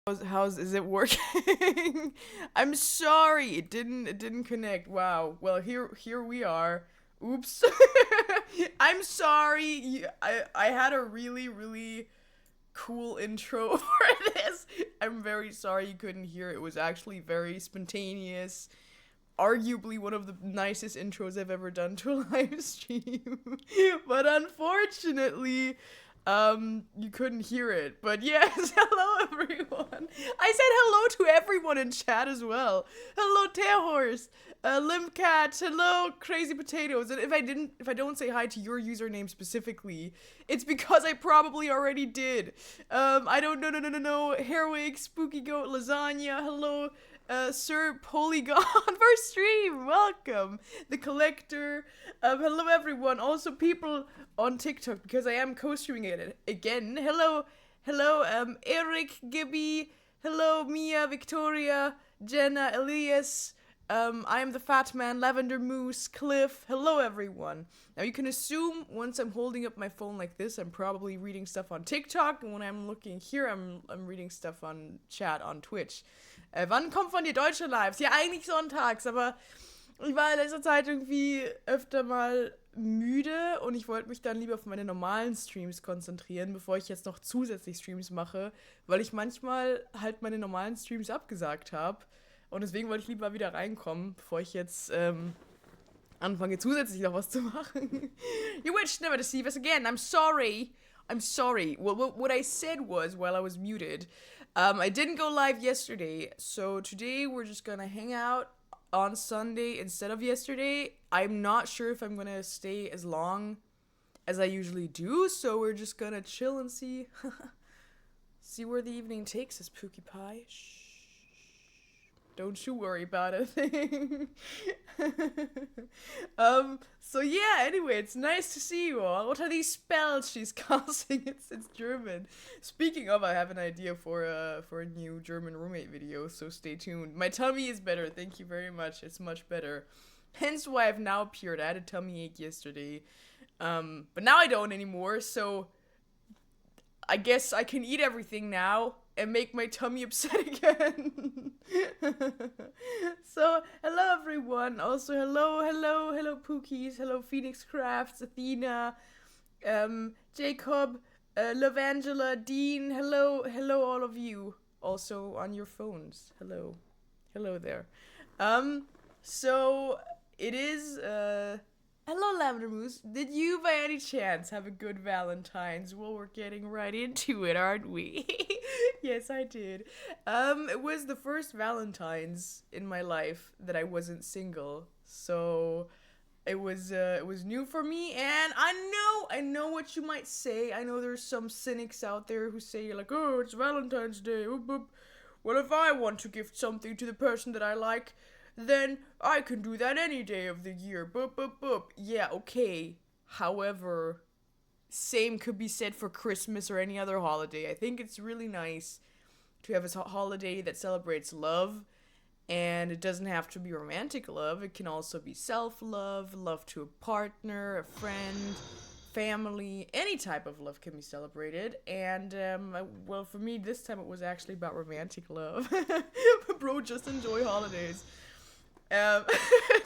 Is it working? I'm sorry, it didn't connect. Wow. Well, here we are. Oops. I'm sorry. I had a really cool intro for this. I'm very sorry you couldn't hear it. It was actually very spontaneous. Arguably one of the nicest intros I've ever done to a live stream. But unfortunately, you couldn't hear it. But yes, hello everyone. I said hello to everyone in chat as well. Hello Tearhorse, Limpcat, hello Crazy Potatoes. And if I don't say hi to your username specifically, it's because I probably already did. I don't know, no. Hairwig, Spooky Goat, Lasagna, hello. Sir Polygon for stream, welcome. The Collector, hello everyone. Also people on TikTok because I am co-streaming it again. Hello, Eric, Gibby, hello Mia, Victoria, Jenna, Elias. I am the Fat Man, Lavender Moose, Cliff. Hello everyone. Now you can assume once I'm holding up my phone like this, I'm probably reading stuff on TikTok, and when I'm looking here, I'm reading stuff on Chat on Twitch. Wann kommt von dir deutsche Lives? Ja, eigentlich sonntags, aber ich war in letzter Zeit irgendwie öfter mal müde und ich wollte mich dann lieber auf meine normalen Streams konzentrieren, bevor ich jetzt noch zusätzlich Streams mache, weil ich manchmal halt meine normalen Streams abgesagt habe und deswegen wollte ich lieber wieder reinkommen, bevor ich jetzt anfange zusätzlich noch was zu machen. You wish never to see us again. I'm sorry. Well, what I said was, while I was muted, I didn't go live yesterday, so today we're just gonna hang out on Sunday instead of yesterday. I'm not sure if I'm gonna stay as long as I usually do, so we're just gonna chill and see where the evening takes us, Pookie Pie. Shh. Don't you worry about a thing. So yeah, anyway, it's nice to see you all. What are these spells she's casting? It's German. Speaking of, I have an idea for a new German roommate video, so stay tuned. My tummy is better, thank you very much. It's much better. Hence why I've now appeared. I had a tummy ache yesterday. But now I don't anymore, so I guess I can eat everything now and make my tummy upset again. So, hello everyone. Also, hello Pookies. Hello Phoenix Crafts, Athena, Jacob, Lavangela, Dean. Hello all of you. Also on your phones. Hello there. So it is hello, Lavender Moose. Did you, by any chance, have a good Valentine's? Well, we're getting right into it, aren't we? Yes, I did. It was the first Valentine's in my life that I wasn't single, so it was new for me. And I know what you might say. I know there's some cynics out there who say like, oh, it's Valentine's Day. Oop, oop. Well, if I want to gift something to the person that I like, then I can do that any day of the year. Boop, boop, boop. Yeah, okay. However, same could be said for Christmas or any other holiday. I think it's really nice to have a holiday that celebrates love, and it doesn't have to be romantic love. It can also be self-love, love to a partner, a friend, family. Any type of love can be celebrated. And, well, for me, this time it was actually about romantic love. Bro, just enjoy holidays.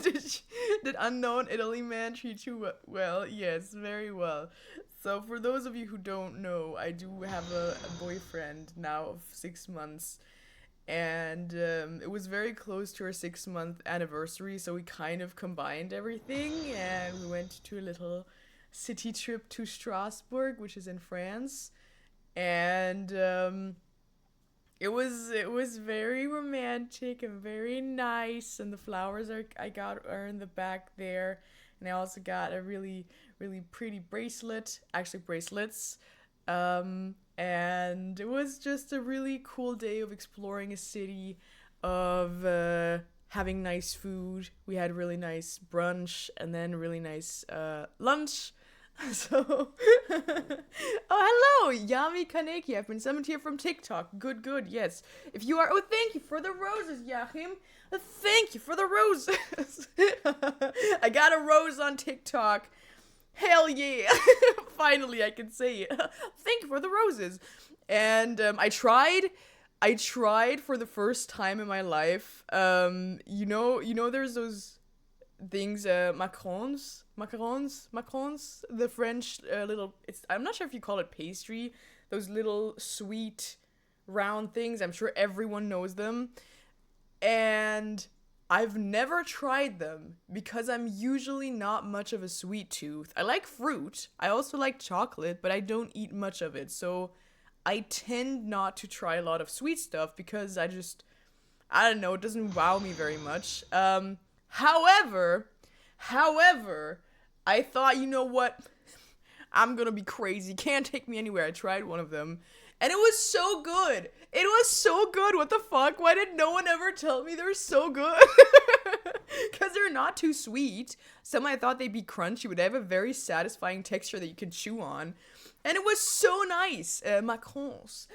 Did unknown Italy man treat you well? Yes, very well. So for those of you who don't know, I do have a boyfriend now of 6 months, and it was very close to our 6-month anniversary, so we kind of combined everything, and we went to a little city trip to Strasbourg, which is in France, and it was very romantic and very nice, and the flowers are in the back there, and I also got a really pretty bracelets, and it was just a really cool day of exploring a city, of having nice food. We had really nice brunch and then really nice lunch. So, oh, hello, Yami Kaneki. I've been summoned here from TikTok. Good, yes. If you are, oh, thank you for the roses, Yachim. Thank you for the roses. I got a rose on TikTok. Hell yeah. Finally, I can say it. Thank you for the roses. And I tried I tried for the first time in my life. There's those things, macarons, the French little. I'm not sure if you call it pastry. Those little sweet round things. I'm sure everyone knows them, and I've never tried them because I'm usually not much of a sweet tooth. I like fruit. I also like chocolate, but I don't eat much of it. So I tend not to try a lot of sweet stuff because I don't know, it doesn't wow me very much. However, I thought, you know what? I'm gonna be crazy. Can't take me anywhere. I tried one of them. And it was so good. It was so good. What the fuck? Why did no one ever tell me they're so good? Because they're not too sweet. Some I thought they'd be crunchy, but they have a very satisfying texture that you can chew on. And it was so nice. Macarons.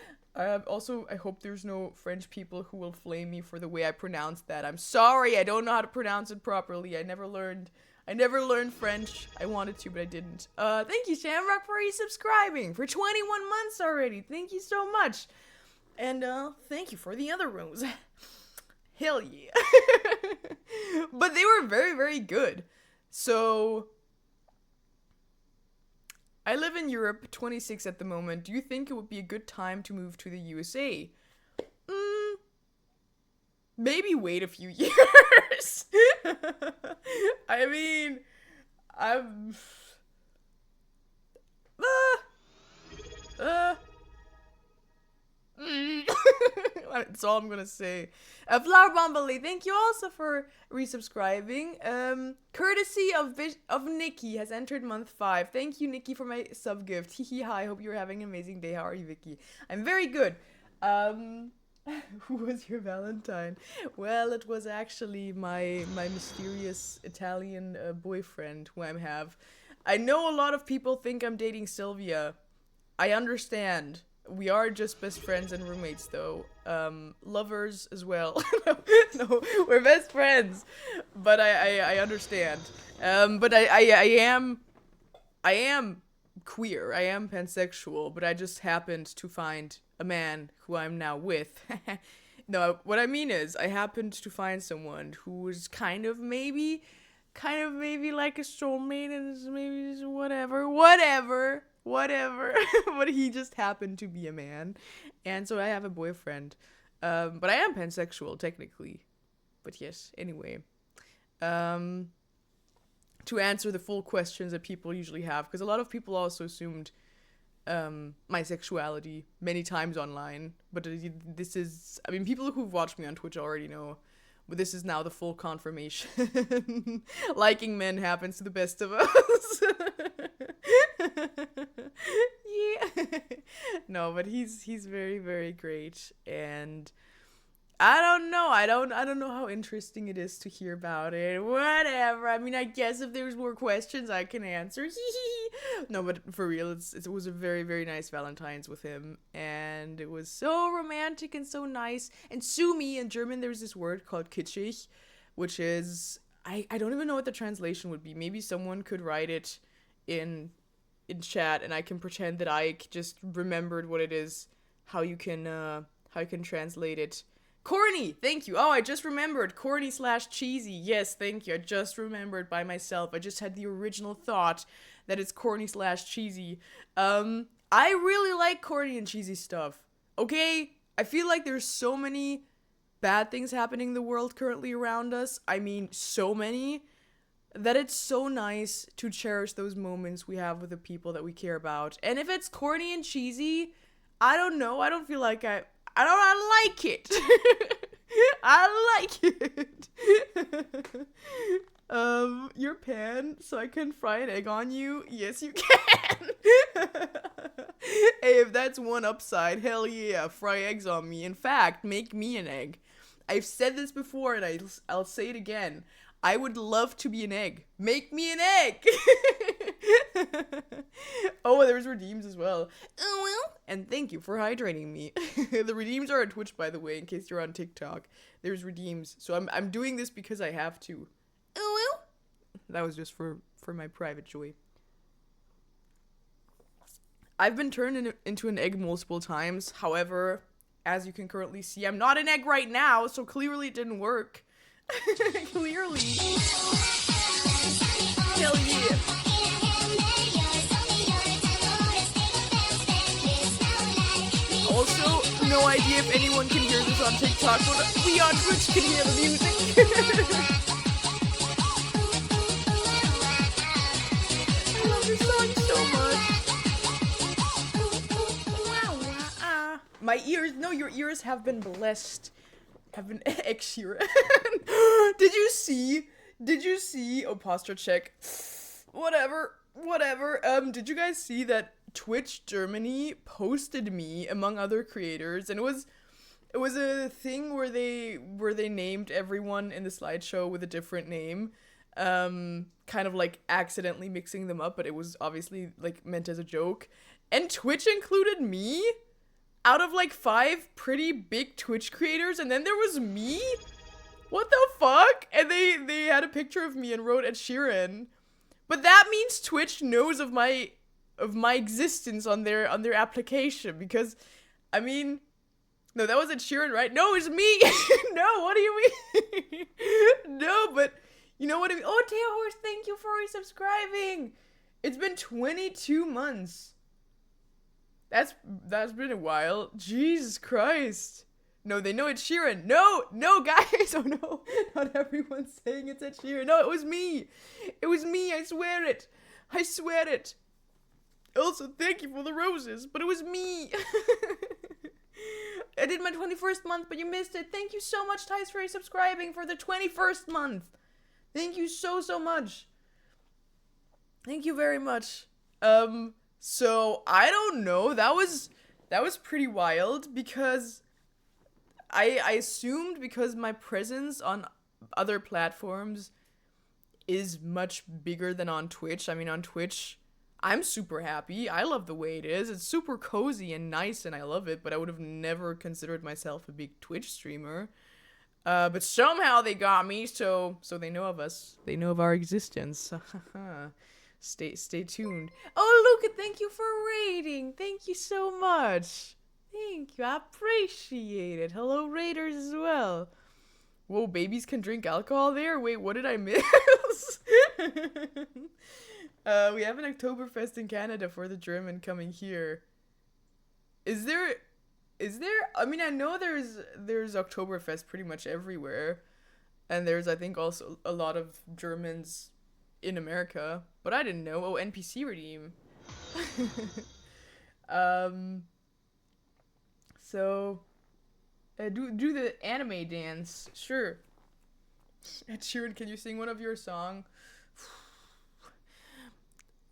Also, I hope there's no French people who will flame me for the way I pronounced that. I'm sorry. I don't know how to pronounce it properly. I never learned French. I wanted to, but I didn't. Thank you, Shamrock, for resubscribing for 21 months already. Thank you so much. And, thank you for the other rooms. Hell yeah. But they were very, very good. So, I live in Europe, 26 at the moment. Do you think it would be a good time to move to the USA? Maybe wait a few years. I mean, that's all I'm gonna say. Flower Bombali, thank you also for resubscribing. Courtesy of Nikki has entered month 5. Thank you, Nikki, for my sub gift. Hihi, hi. Hope you're having an amazing day. How are you, Vicky? I'm very good. Who was your Valentine? Well, it was actually my mysterious Italian boyfriend who I have. I know a lot of people think I'm dating Sylvia. I understand. We are just best friends and roommates, though. Lovers as well. No, we're best friends. But I understand. But I am queer. I am pansexual, but I just happened to find a man who I'm now with. No, what I mean is, I happened to find someone who was kind of maybe like a soulmate, and maybe just whatever. But he just happened to be a man, and so I have a boyfriend. But I am pansexual, technically. But yes, anyway. To answer the full questions that people usually have, because a lot of people also assumed my sexuality many times online, but this is, I mean, people who've watched me on Twitch already know, but this is now the full confirmation. Liking men happens to the best of us. Yeah. No, but he's very, very great, and I don't know. I don't know how interesting it is to hear about it. Whatever. I mean, I guess if there's more questions, I can answer. No, but for real, it was a very, very nice Valentine's with him, and it was so romantic and so nice. And Sumi in German, there's this word called kitschig, which is I don't even know what the translation would be. Maybe someone could write it in chat, and I can pretend that I just remembered what it is. How you can translate it. Corny, thank you. Oh, I just remembered. Corny/cheesy. Yes, thank you. I just remembered by myself. I just had the original thought that it's corny/cheesy. I really like corny and cheesy stuff. Okay? I feel like there's so many bad things happening in the world currently around us. I mean, so many. That it's so nice to cherish those moments we have with the people that we care about. And if it's corny and cheesy, I don't know. I don't feel like I like it. I like it. You're pan, so I can fry an egg on you? Yes, you can. Hey, if that's one upside, hell yeah, fry eggs on me. In fact, make me an egg. I've said this before, and I'll say it again. I would love to be an egg. Make me an egg! Oh, there's redeems as well. Oh, well. And thank you for hydrating me. The redeems are on Twitch, by the way, in case you're on TikTok. There's redeems. So I'm doing this because I have to. Oh, well. That was just for my private joy. I've been turned into an egg multiple times. However, as you can currently see, I'm not an egg right now, so clearly it didn't work. Clearly. Hell yeah. Also, no idea if anyone can hear this on TikTok, but we on Twitch can hear the music. I love this song so much. My ears, no, your ears have been blessed. Have been Ed Sheeran. Did you see? Oh, posture check. Whatever. Did you guys see that Twitch Germany posted me among other creators, and it was a thing where they named everyone in the slideshow with a different name, kind of like accidentally mixing them up, but it was obviously like meant as a joke, and Twitch included me out of like 5 pretty big Twitch creators, and then there was me. What the fuck? And they had a picture of me and wrote Ed Sheeran. But that means Twitch knows of my existence on their application, because I mean, no, that was Ed Sheeran, right? No, it's me. No, what do you mean? No, but you know what I mean? Oh, Teo Horse, thank you for resubscribing. It's been 22 months. That's been a while. Jesus Christ. No, they know it's Sheeran. No, guys. Oh no, not everyone's saying it's Ed Sheeran. No, it was me. I swear it. Also, thank you for the roses, but it was me. I did my 21st month, but you missed it. Thank you so much, Tice, for subscribing for the 21st month. Thank you so much. Thank you very much. So I don't know. That was pretty wild, because I assumed, because my presence on other platforms is much bigger than on Twitch. I mean, on Twitch, I'm super happy. I love the way it is. It's super cozy and nice, and I love it, but I would have never considered myself a big Twitch streamer. But somehow they got me, so they know of us. They know of our existence. Stay tuned. Oh, Luca, thank you for raiding. Thank you so much. Thank you. I appreciate it. Hello, raiders as well. Whoa, babies can drink alcohol there? Wait, what did I miss? We have an Oktoberfest in Canada for the German coming here. Is there? I mean, I know there's Oktoberfest pretty much everywhere. And there's, I think, also a lot of Germans in America. But I didn't know. Oh, NPC redeem. So, do the anime dance. Sure. Ed Sheeran, can you sing one of your songs?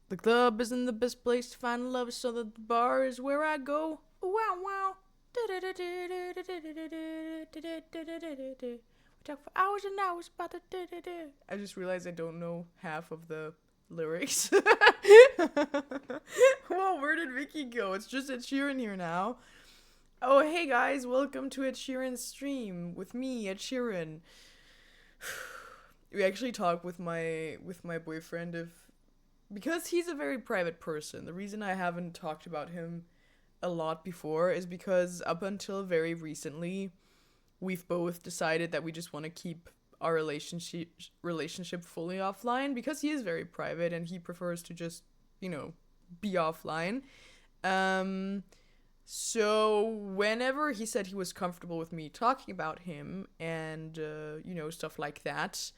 The club isn't the best place to find love, so the bar is where I go. Wow, wow. We talk for hours and hours about the. I just realized I don't know half of the lyrics. Whoa, where did Vicky go? It's just Ed Sheeran here now. Oh, hey guys, welcome to Ed Sheeran's stream with me, Ed Sheeran. We actually talked with my boyfriend because he's a very private person. The reason I haven't talked about him a lot before is because up until very recently, we've both decided that we just want to keep our relationship fully offline, because he is very private and he prefers to just, be offline. So whenever he said he was comfortable with me talking about him and, stuff like that,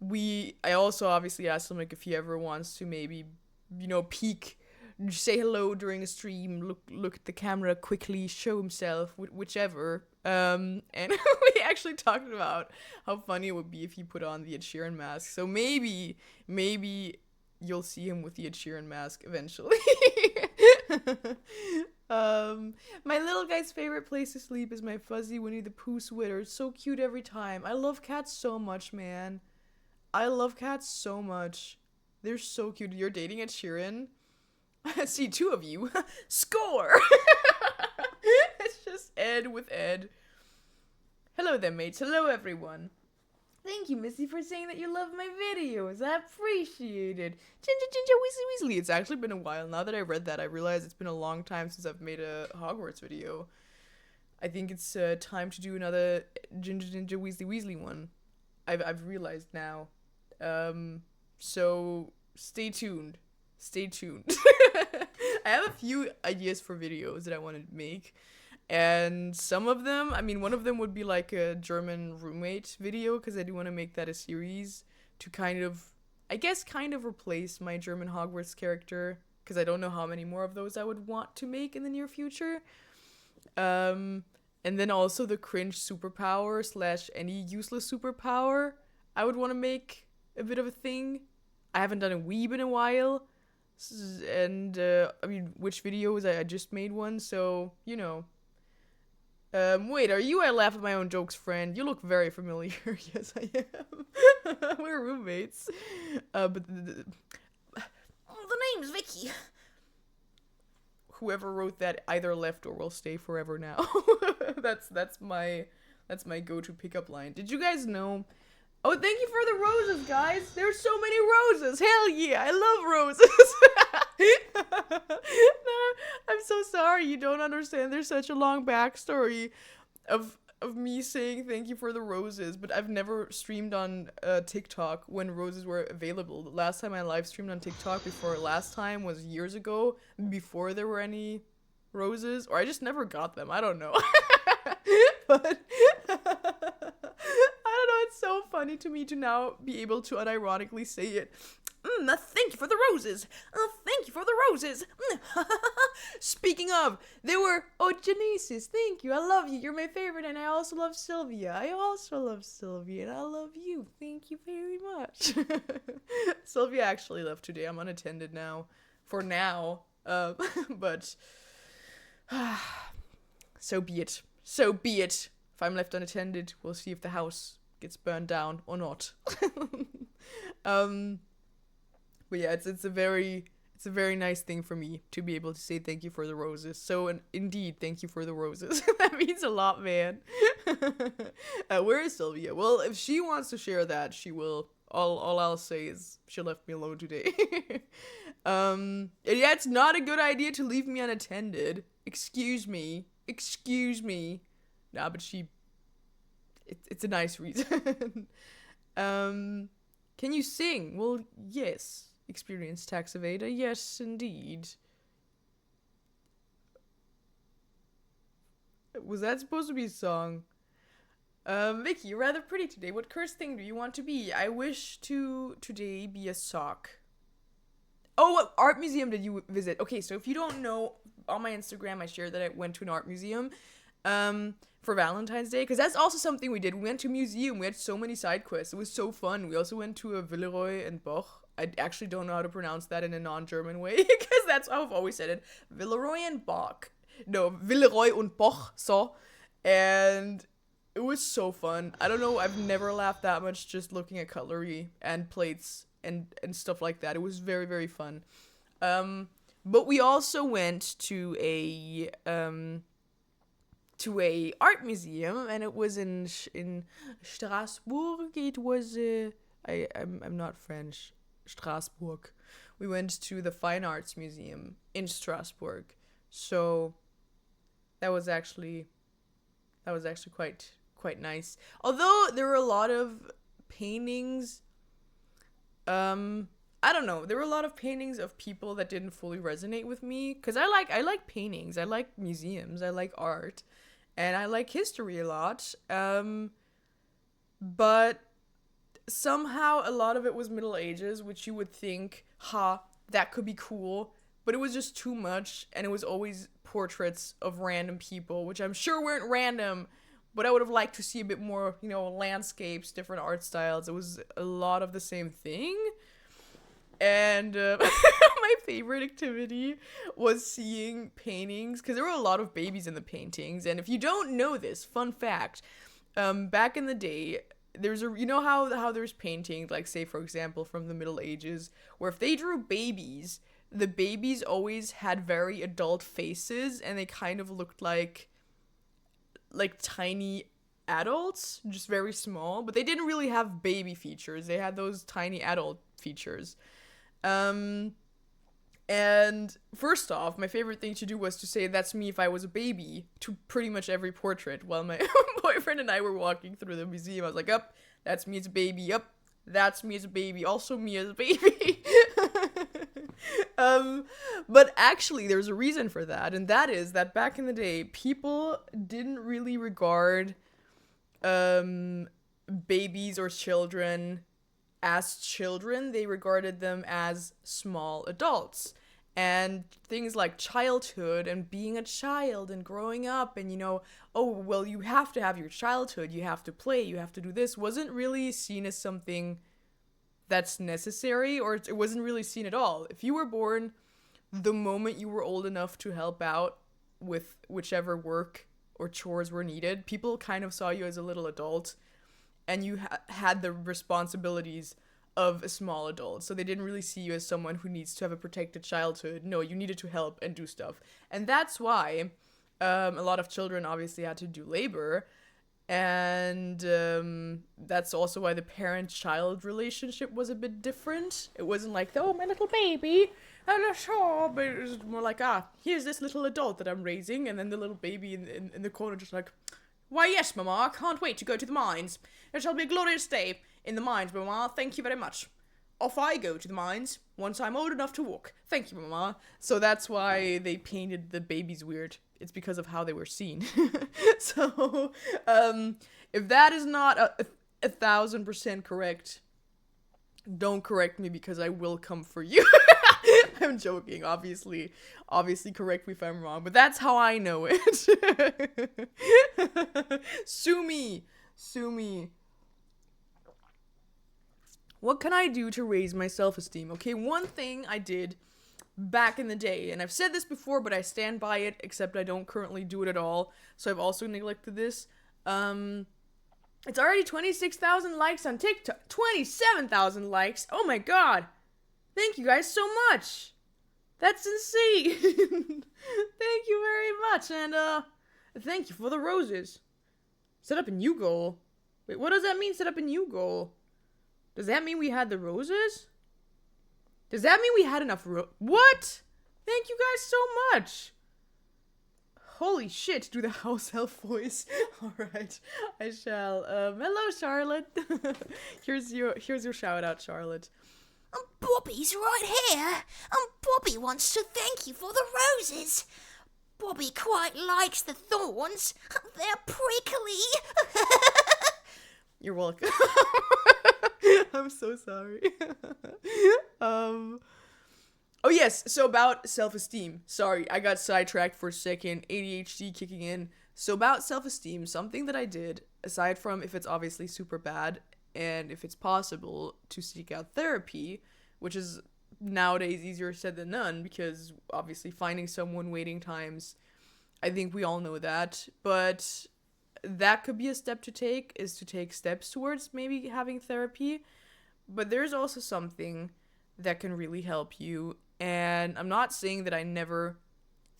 I also obviously asked him, like, if he ever wants to maybe, peek, say hello during a stream, look at the camera quickly, show himself, whichever. And we actually talked about how funny it would be if he put on the Ed Sheeran mask. So maybe you'll see him with the Ed Sheeran mask eventually. My little guy's favorite place to sleep is my fuzzy Winnie the Pooh sweater. It's so cute every time. I love cats so much, man. I love cats so much. They're so cute. You're dating Ed Sheeran? I see 2 of you. Score! It's just Ed with Ed. Hello there, mates. Hello, everyone. Thank you, Missy, for saying that you love my videos. I appreciate it. Ginger, Weasley. It's actually been a while. Now that I read that, I realize it's been a long time since I've made a Hogwarts video. I think it's time to do another Ginger Ginger Weasley Weasley one. I've realized now. So stay tuned. Stay tuned. I have a few ideas for videos that I want to make. And some of them, I mean, one of them would be like a German roommate video, because I do want to make that a series to kind of, I guess, kind of replace my German Hogwarts character, because I don't know how many more of those I would want to make in the near future. And then also the cringe superpower / any useless superpower I would want to make a bit of a thing. I haven't done a weeb in a while. And, I mean, which videos? I just made one, so, you know. Wait, are you? I laugh at my own jokes, friend. You look very familiar. Yes, I am. We're roommates. But the name's Vicky. Whoever wrote that either left or will stay forever now. that's my go-to pickup line. Did you guys know? Oh, thank you for the roses, guys. There's so many roses. Hell yeah, I love roses. No, I'm so sorry. You don't understand. There's such a long backstory of me saying thank you for the roses, but I've never streamed on TikTok when roses were available. The last time I live streamed on TikTok before last time was years ago, before there were any roses, or I just never got them. I don't know. But I don't know, it's so funny to me to now be able to unironically say it. Thank you for the roses. Thank you for the roses. Speaking of, there were, Genesis, thank you. I love you. You're my favorite, and I also love Sylvia. I also love Sylvia, and I love you. Thank you very much. Sylvia actually left today. I'm unattended now. For now. But so be it. So be it. If I'm left unattended, we'll see if the house gets burned down or not. But yeah, it's a very nice thing for me to be able to say thank you for the roses. So indeed, thank you for the roses. That means a lot, man. Where is Sylvia? Well, if she wants to share that, she will. All I'll say is she left me alone today. And yeah, it's not a good idea to leave me unattended. Excuse me. Nah, but it's a nice reason. Can you sing? Well, yes. Experienced tax evader. Yes, indeed. Was that supposed to be a song? Vicky, you're rather pretty today. What cursed thing do you want to be? I wish to today be a sock. Oh, what art museum did you visit? Okay, so if you don't know, on my Instagram, I shared that I went to an art museum for Valentine's Day, because that's also something we did. We went to a museum. We had so many side quests. It was so fun. We also went to a Villeroy and Boch. I actually don't know how to pronounce that in a non-German way, because that's how I've always said it. Villeroy and Boch. No, Villeroy und Boch, so. And it was so fun. I don't know, I've never laughed that much just looking at cutlery and plates and stuff like that. It was very, very fun. But we also went to a art museum, and it was in Strasbourg. It was I'm not French. Strasbourg. We went to the Fine Arts Museum in Strasbourg. So that was actually quite nice. Although there were a lot of paintings, I don't know, there were a lot of paintings of people that didn't fully resonate with me, because I like paintings, I like museums, I like art, and I like history a lot, but somehow a lot of it was Middle Ages, which you would think, that could be cool, but it was just too much, and it was always portraits of random people, which I'm sure weren't random, but I would have liked to see a bit more, landscapes, different art styles. It was a lot of the same thing. And my favorite activity was seeing paintings, because there were a lot of babies in the paintings. And if you don't know this, fun fact, back in the day, there's how there's paintings, like, say, for example, from the Middle Ages, where if they drew babies, the babies always had very adult faces, and they kind of looked like tiny adults, just very small, but they didn't really have baby features. They had those tiny adult features. And And first off, my favorite thing to do was to say, "That's me if I was a baby," to pretty much every portrait while my boyfriend and I were walking through the museum. I was like, "Up, that's me as a baby. Up, that's me as a baby. Also me as a baby." But actually, there's a reason for that, and that is that back in the day, people didn't really regard babies or children as children. They regarded them as small adults. And things like childhood and being a child and growing up and, oh, well, you have to have your childhood, you have to play, you have to do this, wasn't really seen as something that's necessary, or it wasn't really seen at all. If you were born the moment you were old enough to help out with whichever work or chores were needed, people kind of saw you as a little adult, and you had the responsibilities of a small adult. So they didn't really see you as someone who needs to have a protected childhood. No, you needed to help and do stuff. And that's why a lot of children obviously had to do labor. And that's also why the parent-child relationship was a bit different. It wasn't like, "Oh, my little baby, but it was more like, here's this little adult that I'm raising," and then the little baby in the corner just like, "Why, yes, Mama, I can't wait to go to the mines. It shall be a glorious day in the mines, Mama. Thank you very much. Off I go to the mines once I'm old enough to walk. Thank you, Mama." So that's why they painted the babies weird. It's because of how they were seen. So, if that is not 1,000% correct, don't correct me because I will come for you. I'm joking, obviously. Obviously, correct me if I'm wrong, but that's how I know it. Sue me. Sue me. What can I do to raise my self-esteem? Okay, one thing I did back in the day, and I've said this before, but I stand by it, except I don't currently do it at all, so I've also neglected this. It's already 26,000 likes on TikTok. 27,000 likes. Oh my god. Thank you guys so much. That's insane. Thank you very much. And, thank you for the roses. Set up a new goal. Wait, what does that mean, set up a new goal? Does that mean we had the roses? Does that mean we had enough What? Thank you guys so much. Holy shit, do the house elf voice. Alright, I shall. Hello, Charlotte. Here's your shout out, Charlotte. Bobby's right here. Bobby wants to thank you for the roses. Bobby quite likes the thorns. They're prickly. You're welcome. I'm so sorry. Oh yes, so about self-esteem. Sorry, I got sidetracked for a second. ADHD kicking in. So about self-esteem, something that I did, aside from if it's obviously super bad, and if it's possible to seek out therapy, which is nowadays easier said than done, because obviously finding someone, waiting times, I think we all know that, but that could be a step to take, is to take steps towards maybe having therapy. But there's also something that can really help you, and I'm not saying that I never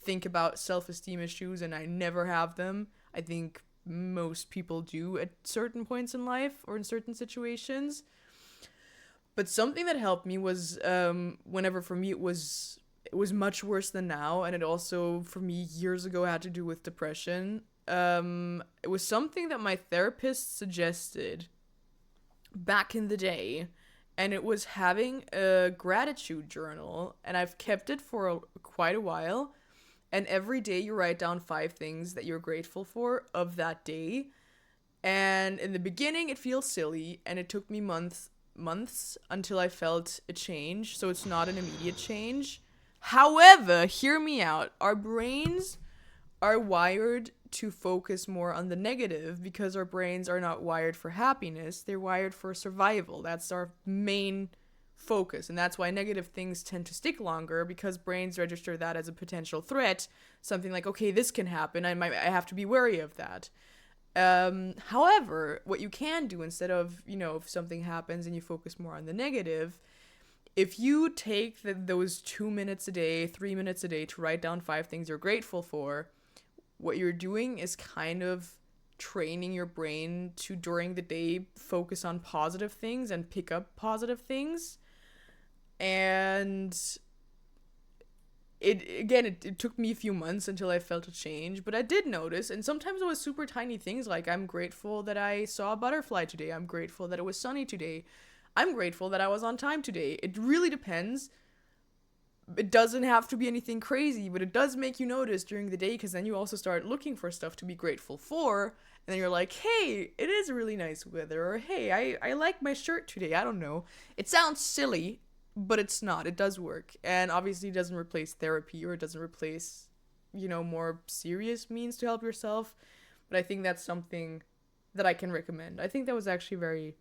think about self-esteem issues and I never have them. I think most people do at certain points in life or in certain situations. But something that helped me was, whenever for me it was much worse than now, and it also, for me, years ago had to do with depression. It was something that my therapist suggested back in the day, and it was having a gratitude journal, and I've kept it for quite a while, and every day you write down 5 things that you're grateful for of that day. And in the beginning it feels silly, and it took me months until I felt a change, so it's not an immediate change. However, hear me out, our brains are wired to focus more on the negative because our brains are not wired for happiness, they're wired for survival. That's our main focus, and that's why negative things tend to stick longer, because brains register that as a potential threat, something like, okay, this can happen, I have to be wary of that. However, what you can do instead of, if something happens and you focus more on the negative, if you take those 2 minutes a day, 3 minutes a day to write down 5 things you're grateful for, what you're doing is kind of training your brain to, during the day, focus on positive things and pick up positive things. And it took me a few months until I felt a change, but I did notice, and sometimes it was super tiny things like I'm grateful that I saw a butterfly today. I'm grateful that it was sunny today. I'm grateful that I was on time today. It really depends. It doesn't have to be anything crazy, but it does make you notice during the day, because then you also start looking for stuff to be grateful for, and then you're like, hey, it is really nice weather, or hey, I like my shirt today. I don't know. It sounds silly, but it's not. It does work. And obviously it doesn't replace therapy, or it doesn't replace, more serious means to help yourself. But I think that's something that I can recommend. I think that was actually a very,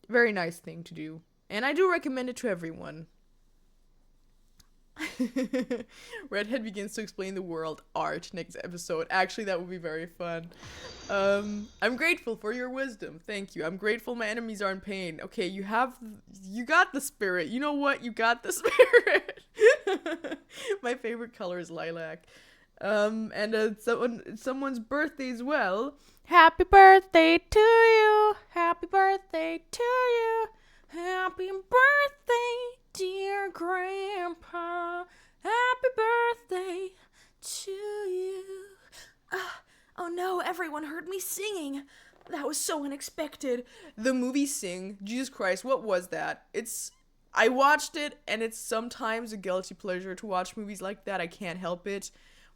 very nice thing to do. And I do recommend it to everyone. Redhead begins to explain the world art next episode. Actually, that would be very fun. I'm grateful for your wisdom. Thank you. I'm grateful my enemies are in pain. Okay, you got the spirit. You know what? You got the spirit. My favorite color is lilac. And someone's birthday as well. Happy birthday to you. Happy birthday to you. Happy birthday, dear Grandpa. Happy birthday to you. Oh no, everyone heard me singing. That was so unexpected. The movie Sing, Jesus Christ, what was that? I watched it, and it's sometimes a guilty pleasure to watch movies like that. I can't help it.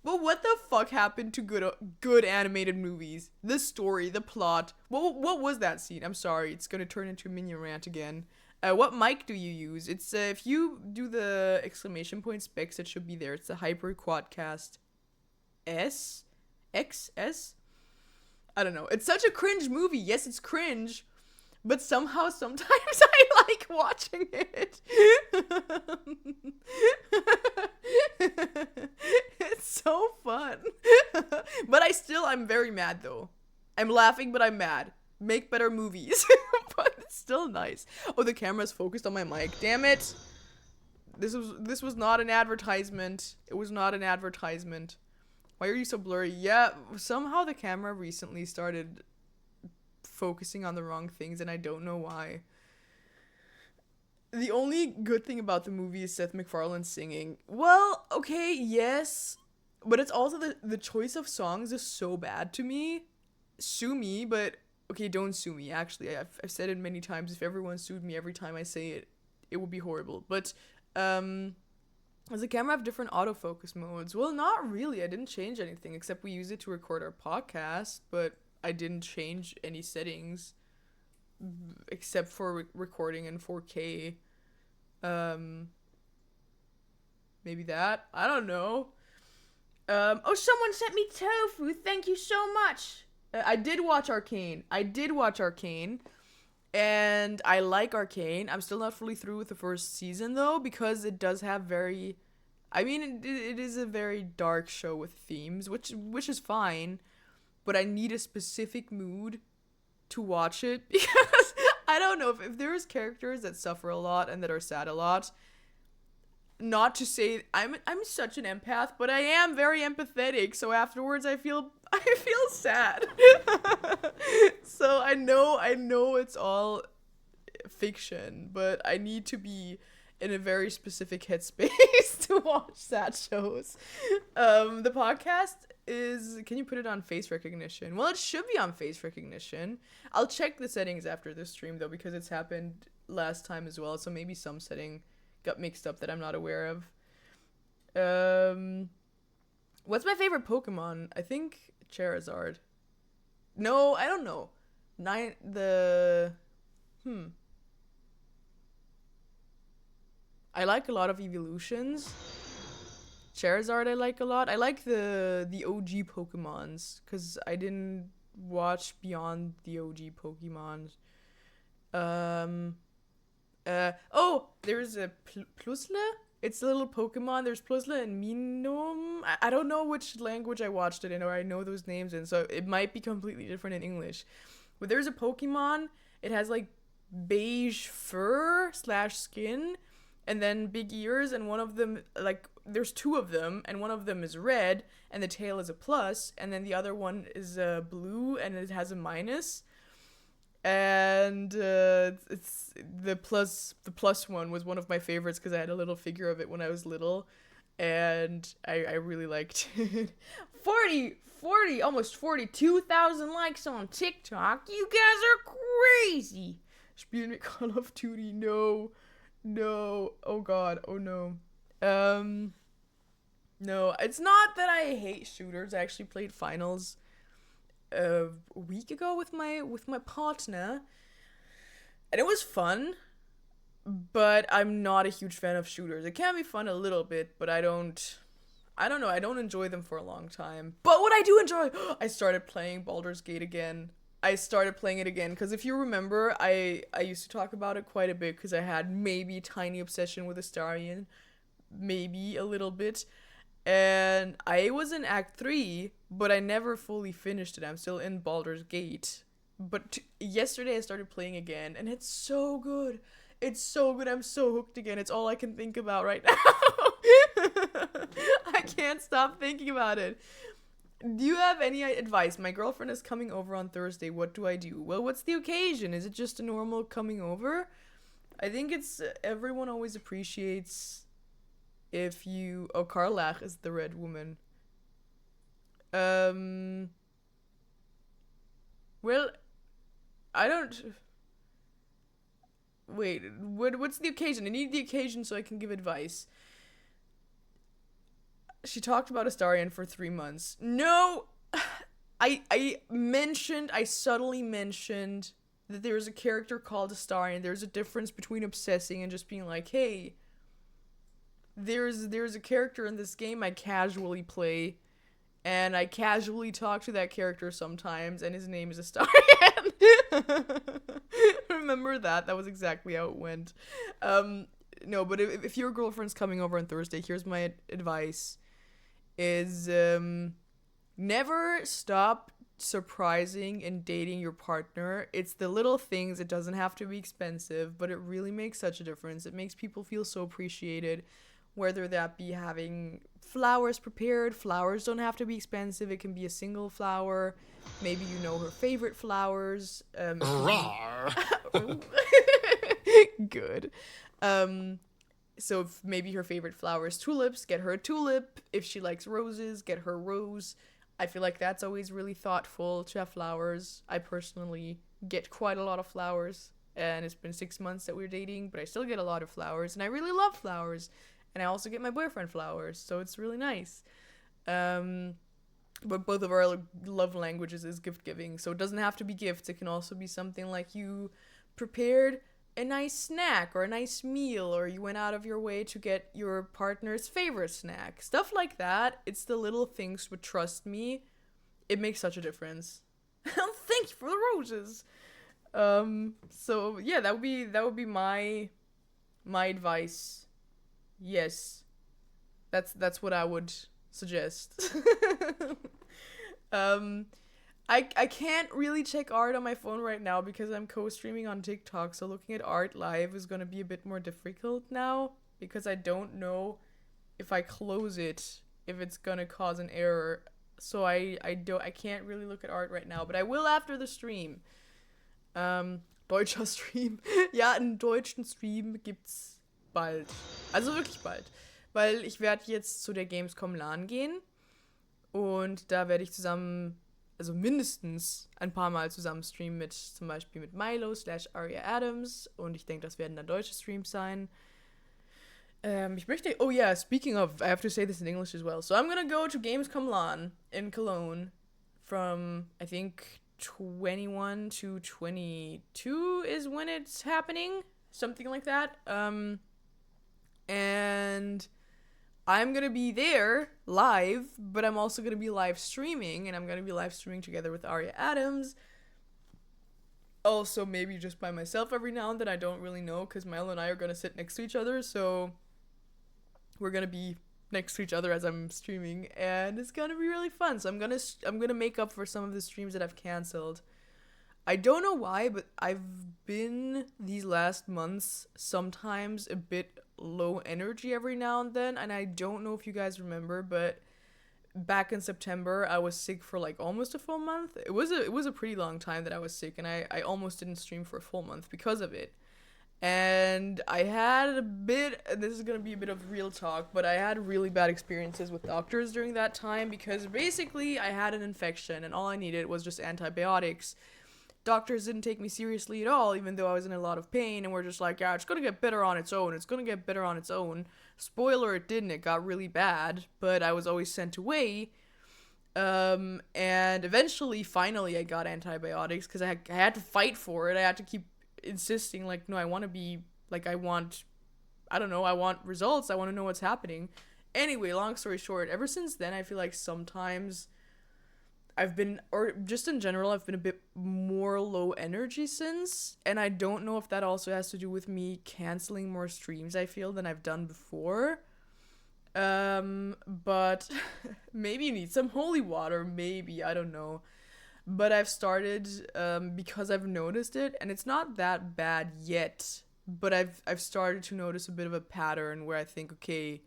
But what the fuck happened to good animated movies? The story, the plot. What was that scene? I'm sorry, it's gonna turn into a minion rant again. What mic do you use? It's if you do the exclamation point specs, it should be there. It's the Hyper Quadcast XS. I don't know. It's such a cringe movie. Yes, it's cringe, but somehow sometimes I like watching it. It's so fun. But I'm very mad though. I'm laughing, but I'm mad. Make better movies. But it's still nice. Oh, the camera's focused on my mic. Damn it. This was not an advertisement. It was not an advertisement. Why are you so blurry? Yeah, somehow the camera recently started focusing on the wrong things, and I don't know why. The only good thing about the movie is Seth MacFarlane singing. Well, okay, yes, but it's also the choice of songs is so bad to me. Sue me, but okay, don't sue me. Actually, I've said it many times. If everyone sued me every time I say it, it would be horrible. But does the camera have different autofocus modes? Well, not really. I didn't change anything except we use it to record our podcast, but I didn't change any settings except for recording in 4K. Maybe that. I don't know. Oh, someone sent me tofu. Thank you so much. I did watch Arcane. And I like Arcane. I'm still not fully through with the first season, though, because it does have it is a very dark show with themes, which is fine, but I need a specific mood to watch it, because I don't know, if there's characters that suffer a lot and that are sad a lot, not to say I'm such an empath, but I am very empathetic, so afterwards I feel sad. So I know it's all fiction, but I need to be in a very specific headspace to watch sad shows. The podcast can you put it on face recognition? Well, it should be on face recognition. I'll check the settings after this stream though, because it's happened last time as well, so maybe some setting got mixed up that I'm not aware of. What's my favorite Pokemon? I think Charizard. No, I don't know. I like a lot of evolutions. Charizard I like a lot. I like the OG Pokemons, because I didn't watch beyond the OG Pokemon. There's a Plusle? It's a little Pokemon. There's Plusle and Minun. I don't know which language I watched it in, or I know those names in, so it might be completely different in English. But there's a Pokemon. It has like beige fur / skin, and then big ears, and one of them, like, there's two of them, and one of them is red, and the tail is a plus, and then the other one is blue, and it has a minus. And it's the plus one was one of my favorites because I had a little figure of it when I was little. and I really liked it. 40, almost 42,000 likes on TikTok. You guys are crazy. Spielen wir Call of Duty? No. Oh god, oh no. No, it's not that I hate shooters. I actually played finals a week ago with my partner, and it was fun. But I'm not a huge fan of shooters. It can be fun a little bit, but I don't know. I don't enjoy them for a long time. But what I do enjoy, I started playing Baldur's Gate again. I started playing it again because if you remember, I used to talk about it quite a bit because I had maybe a tiny obsession with Astarion, maybe a little bit. And I was in Act 3, but I never fully finished it. I'm still in Baldur's Gate. But yesterday I started playing again, and it's so good. It's so good. I'm so hooked again. It's all I can think about right now. I can't stop thinking about it. Do you have any advice? My girlfriend is coming over on Thursday. What do I do? Well, what's the occasion? Is it just a normal coming over? I think it's everyone always appreciates if you... Oh, Karlach is the red woman. Well, I don't... Wait, what's the occasion? I need the occasion so I can give advice. She talked about Astarion for 3 months. No! I subtly mentioned that there's a character called Astarion. There's a difference between obsessing and just being like, hey, there's a character in this game I casually play, and I casually talk to that character sometimes, and his name is Astarion. Remember that? That was exactly how it went. No, but if your girlfriend's coming over on Thursday, here's my advice. Is, never stop surprising and dating your partner. It's the little things. It doesn't have to be expensive, but it really makes such a difference. It makes people feel so appreciated, whether that be having flowers prepared. Flowers don't have to be expensive. It can be a single flower. Maybe you know her favorite flowers. Good. So if maybe her favorite flower is tulips, get her a tulip. If she likes roses, get her rose. I feel like that's always really thoughtful to have flowers. I personally get quite a lot of flowers, and it's been 6 months that we're dating, but I still get a lot of flowers, and I really love flowers. And I also get my boyfriend flowers, so it's really nice. But both of our love languages is gift giving, so it doesn't have to be gifts. It can also be something like you prepared a nice snack or a nice meal, or you went out of your way to get your partner's favorite snack. Stuff like that. It's the little things, but trust me, it makes such a difference. Thank you for the roses. So yeah, that would be my advice. Yes. That's what I would suggest. I can't really check art on my phone right now because I'm co-streaming on TikTok, so looking at art live is going to be a bit more difficult now because I don't know if I close it, if it's going to cause an error. So I can't really look at art right now, but I will after the stream. Deutscher Stream. Ja, einen deutschen Stream gibt's bald. Also wirklich bald. Weil ich werde jetzt zu der Gamescom LAN gehen und da werde ich zusammen, also mindestens ein paar Mal zusammen streamen mit zum Beispiel mit Milo / Aria Adams, und ich denke, das werden dann deutsche Streams sein. Ich möchte, oh yeah, speaking of, I have to say this in English as well. So I'm gonna go to Gamescom LAN in Cologne from, I think, 21 to 22 is when it's happening. Something like that. And I'm gonna be there live, but I'm also gonna be live streaming, and I'm gonna be live streaming together with Aria Adams. Also, maybe just by myself every now and then, I don't really know, because Milo and I are gonna sit next to each other, so we're gonna be next to each other as I'm streaming, and it's gonna be really fun. So I'm gonna make up for some of the streams that I've canceled. I don't know why, but I've been these last months sometimes a bit low energy every now and then, and I don't know if you guys remember, but back in September I was sick for like almost a full month. It was a pretty long time that I was sick, and I almost didn't stream for a full month because of it. And I had a bit, this is gonna be a bit of real talk, but I had really bad experiences with doctors during that time because basically I had an infection and all I needed was just antibiotics. Doctors didn't take me seriously at all, even though I was in a lot of pain, and were just like, yeah, it's gonna get better on its own. It's gonna get better on its own. Spoiler, it didn't. It got really bad, but I was always sent away. And eventually, finally, I got antibiotics because I had to fight for it. I had to keep insisting, like, no, I want to be, like, I don't know, I want results. I want to know what's happening. Anyway, long story short, ever since then, I feel like sometimes I've been, or just in general, I've been a bit more low energy since, and I don't know if that also has to do with me canceling more streams, I feel, than I've done before. But maybe you need some holy water, maybe, I don't know. But I've started, because I've noticed it, and it's not that bad yet, but I've started to notice a bit of a pattern where I think, okay,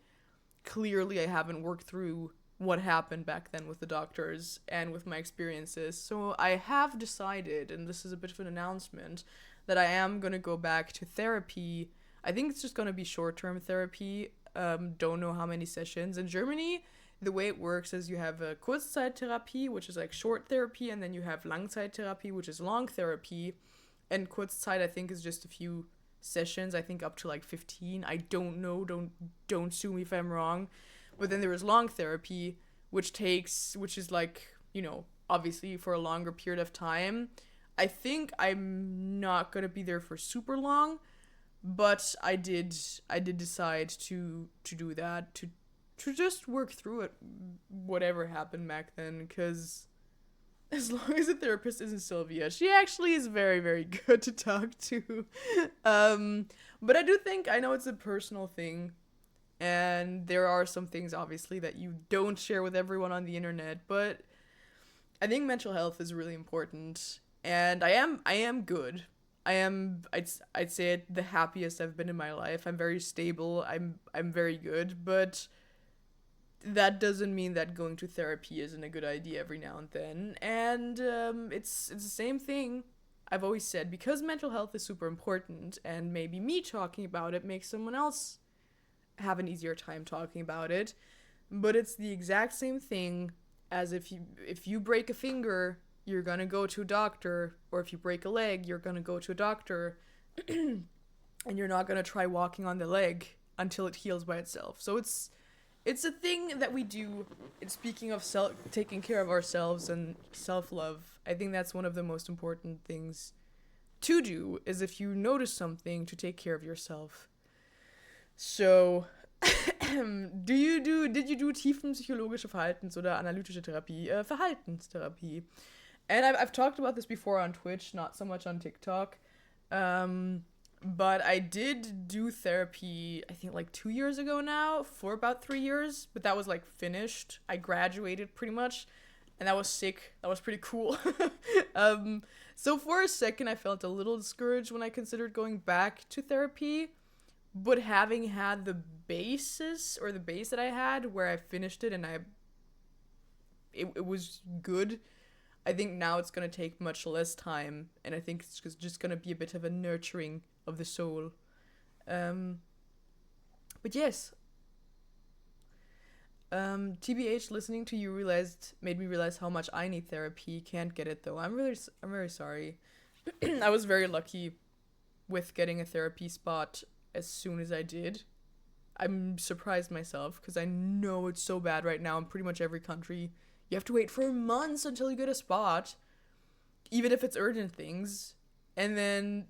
clearly I haven't worked through what happened back then with the doctors and with my experiences. So I have decided, and this is a bit of an announcement, that I am going to go back to therapy. I think it's just going to be short-term therapy. Don't know how many sessions. In Germany, the way it works is you have a Kurzzeittherapie, which is like short therapy, and then you have Langzeittherapie, which is long therapy. And Kurzzeit, I think, is just a few sessions, I think up to like 15. I don't know, don't sue me if I'm wrong. But then there is long therapy, which is like, you know, obviously for a longer period of time. I think I'm not gonna be there for super long, but I did decide to do that, to just work through it, whatever happened back then, because as long as the therapist isn't Sylvia, she actually is very, very good to talk to. But I do think, I know it's a personal thing, and there are some things, obviously, that you don't share with everyone on the internet, but I think mental health is really important, and I am good. I'd say it, the happiest I've been in my life. I'm very stable. I'm very good, but that doesn't mean that going to therapy isn't a good idea every now and then. And it's the same thing I've always said, because mental health is super important, and maybe me talking about it makes someone else have an easier time talking about it. But it's the exact same thing as if you break a finger, you're gonna go to a doctor, or if you break a leg, you're gonna go to a doctor, and you're not gonna try walking on the leg until it heals by itself. So it's a thing that we do. Speaking of taking care of ourselves and self-love, I think that's one of the most important things to do, is if you notice something, to take care of yourself. So, did you do tiefenpsychologische Verhaltens- oder analytische Therapie? Verhaltenstherapie. And I've talked about this before on Twitch, not so much on TikTok. But I did do therapy, I think like 2 years ago now, for about 3 years. But that was like finished. I graduated pretty much. And that was sick. That was pretty cool. So for a second, I felt a little discouraged when I considered going back to therapy. But having had the basis, or the base that I had, where I finished it and it was good, I think now it's going to take much less time, and I think it's just going to be a bit of a nurturing of the soul. But yes, TBH, listening to you made me realize how much I need therapy. Can't get it though. I'm very sorry. I was very lucky with getting a therapy spot as soon as I did. I'm surprised myself, because I know it's so bad right now in pretty much every country. You have to wait for months until you get a spot, even if it's urgent things. And then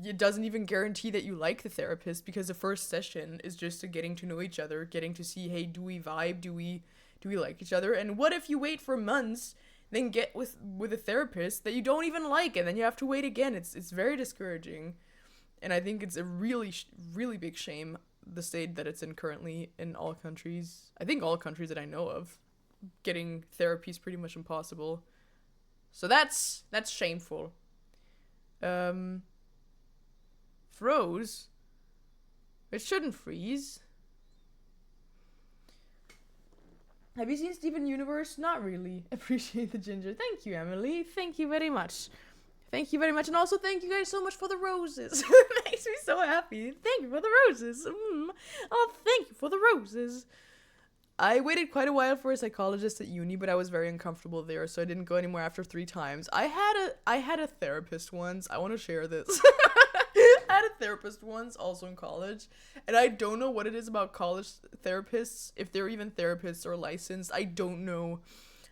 it doesn't even guarantee that you like the therapist, because the first session is just a getting to know each other, getting to see, hey, do we vibe? Do we like each other? And what if you wait for months, then get with a therapist that you don't even like, and then you have to wait again? It's very discouraging. And I think it's a really, really big shame, the state that it's in currently in all countries. I think all countries that I know of. Getting therapy is pretty much impossible. So that's shameful. Froze? It shouldn't freeze. Have you seen Steven Universe? Not really. Appreciate the ginger. Thank you, Emily. Thank you very much. Thank you very much. And also thank you guys so much for the roses. It makes me so happy. Thank you for the roses. Oh, thank you for the roses. I waited quite a while for a psychologist at uni, but I was very uncomfortable there, so I didn't go anymore after 3 times. I had a therapist once. I want to share this. I had a therapist once, also in college, and I don't know what it is about college therapists, if they're even therapists or licensed. I don't know.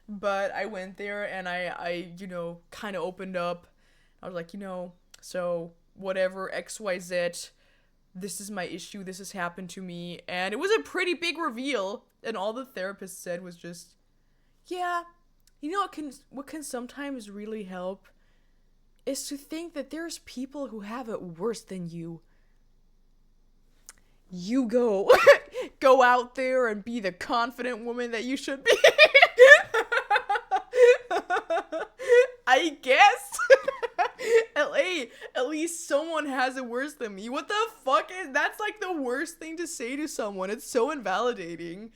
But I went there and I kind of opened up. I was like, so whatever, XYZ, this is my issue, this has happened to me. And it was a pretty big reveal. And all the therapist said was just, yeah, what can sometimes really help is to think that there's people who have it worse than you. You go. Go out there and be the confident woman that you should be. I guess. At least someone has it worse than me. What the fuck that's like the worst thing to say to someone. It's so invalidating.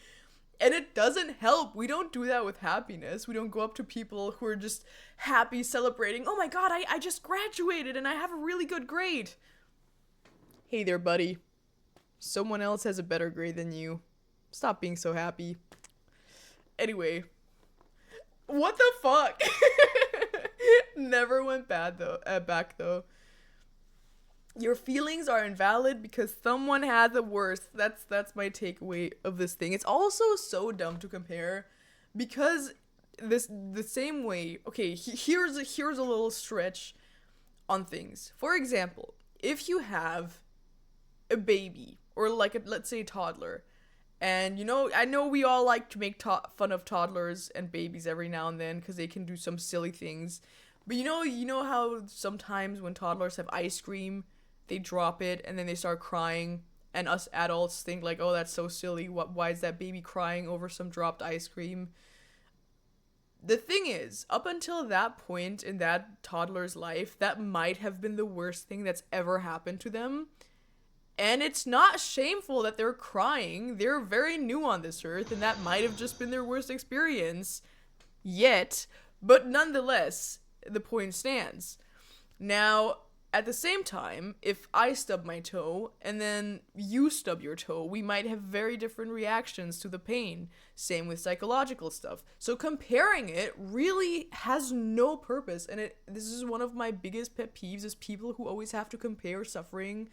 And it doesn't help. We don't do that with happiness. We don't go up to people who are just happy, celebrating, oh my god, I just graduated and I have a really good grade. Hey there, buddy. Someone else has a better grade than you. Stop being so happy. Anyway. What the fuck? Never went back though. Your feelings are invalid because someone has it worse. That's my takeaway of this thing. It's also so dumb to compare because the same way. Okay, here's a little stretch on things. For example, if you have a baby or like let's say a toddler, and I know we all like to make fun of toddlers and babies every now and then because they can do some silly things. But you know how sometimes when toddlers have ice cream, they drop it and then they start crying, and us adults think like, oh, that's so silly. Why is that baby crying over some dropped ice cream? The thing is, up until that point in that toddler's life, that might have been the worst thing that's ever happened to them. And it's not shameful that they're crying. They're very new on this earth, and that might have just been their worst experience yet. But nonetheless, the point stands. Now, at the same time, if I stub my toe and then you stub your toe, we might have very different reactions to the pain. Same with psychological stuff. So comparing it really has no purpose. And this is one of my biggest pet peeves, is people who always have to compare suffering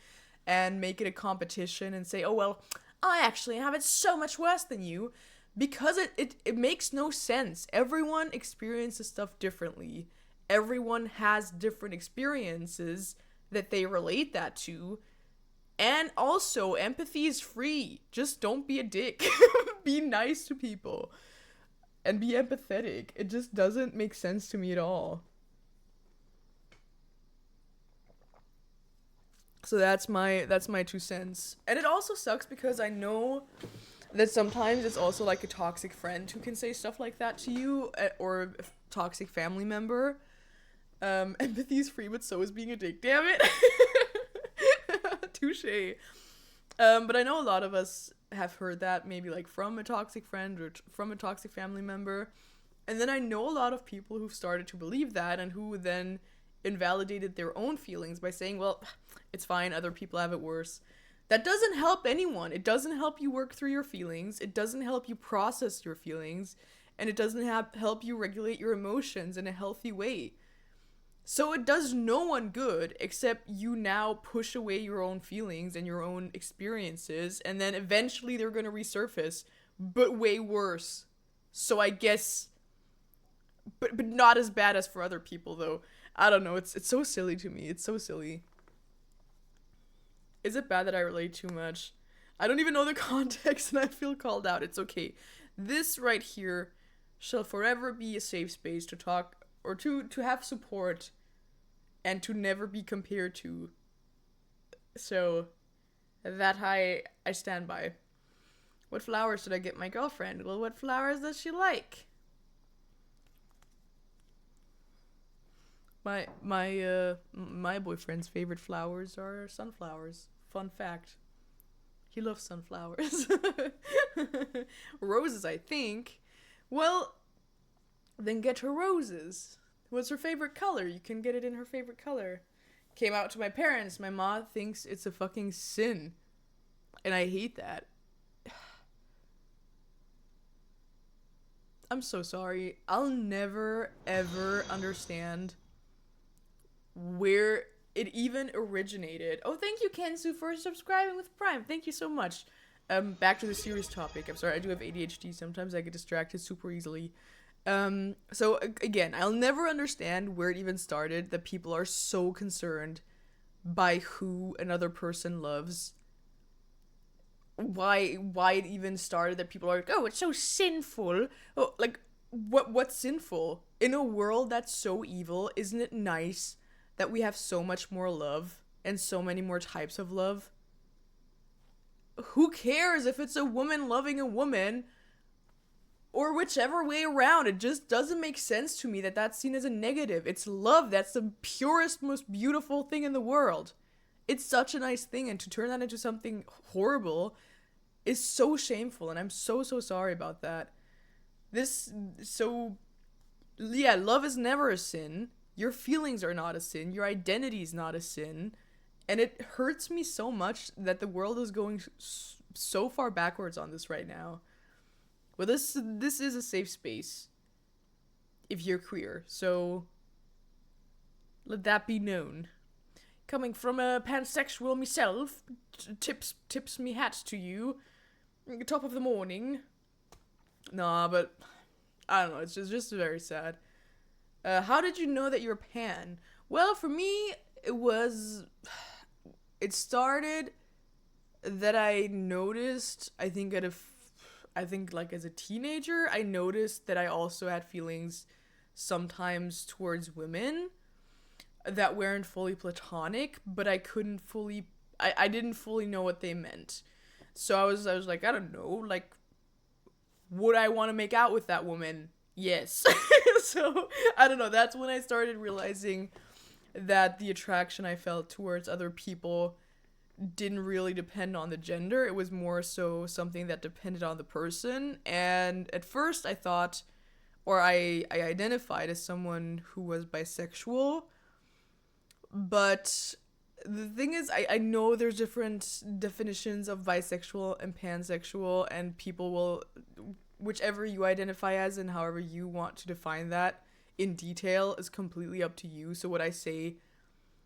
and make it a competition and say, oh, well, I actually have it so much worse than you. Because it makes no sense. Everyone experiences stuff differently. Everyone has different experiences that they relate that to. And also, empathy is free. Just don't be a dick. Be nice to people. And be empathetic. It just doesn't make sense to me at all. So that's my 2 cents. And it also sucks because I know that sometimes it's also like a toxic friend who can say stuff like that to you, or a toxic family member. Empathy is free, but so is being a dick. Damn it. Touche. But I know a lot of us have heard that maybe like from a toxic friend or from a toxic family member. And then I know a lot of people who've started to believe that and who then invalidated their own feelings by saying, well, it's fine, other people have it worse. That doesn't help anyone. It doesn't help you work through your feelings. It doesn't help you process your feelings. And it doesn't help you regulate your emotions in a healthy way. So it does no one good except you now push away your own feelings and your own experiences, and then eventually they're going to resurface, but way worse. So I guess, but not as bad as for other people though. I don't know, it's so silly to me. It's so silly. Is it bad that I relate too much? I don't even know the context and I feel called out. It's okay. This right here shall forever be a safe space to talk or to have support and to never be compared to. So that I stand by. What flowers did I get my girlfriend? Well, what flowers does she like? My boyfriend's favorite flowers are sunflowers. Fun fact. He loves sunflowers. Roses, I think. Well, then get her roses. What's her favorite color? You can get it in her favorite color. Came out to my parents. My mom thinks it's a fucking sin. And I hate that. I'm so sorry. I'll never, ever understand where it even originated. Oh, thank you, Kensu, for subscribing with Prime. Thank you so much. Back to the serious topic. I'm sorry, I do have ADHD. Sometimes I get distracted super easily. So again, I'll never understand where it even started that people are so concerned by who another person loves. Why it even started that people are like, oh, it's so sinful. Oh, like, what's sinful? In a world that's so evil, isn't it nice that we have so much more love and so many more types of love? Who cares if it's a woman loving a woman or whichever way around? It just doesn't make sense to me that that's seen as a negative. It's love. That's the purest, most beautiful thing in the world. It's such a nice thing, and to turn that into something horrible is so shameful, and I'm so sorry about that. Love is never a sin. Your feelings are not a sin. Your identity is not a sin. And it hurts me so much that the world is going so far backwards on this right now. Well, this is a safe space if you're queer, so let that be known. Coming from a pansexual myself, tips me hat to you. Top of the morning. Nah, but I don't know, it's just very sad. How did you know that you're pan? Well, for me, it started that I noticed, I think like as a teenager, I noticed that I also had feelings sometimes towards women that weren't fully platonic, but I didn't fully know what they meant. So I was like, I don't know, like, would I want to make out with that woman? Yes. So, I don't know, that's when I started realizing that the attraction I felt towards other people didn't really depend on the gender. It was more so something that depended on the person. And at first I thought, or I identified as someone who was bisexual. But the thing is, I know there's different definitions of bisexual and pansexual, and people will, whichever you identify as and however you want to define that in detail is completely up to you. So what I say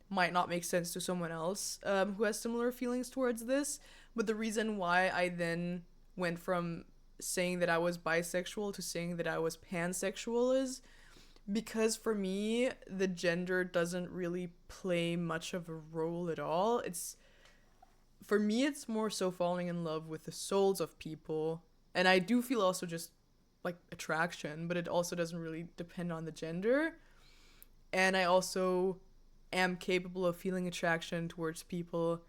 might not make sense to someone else who has similar feelings towards this. But the reason why I then went from saying that I was bisexual to saying that I was pansexual is because for me, the gender doesn't really play much of a role at all. For me, it's more so falling in love with the souls of people. And I do feel also just like attraction, but it also doesn't really depend on the gender. And I also am capable of feeling attraction towards people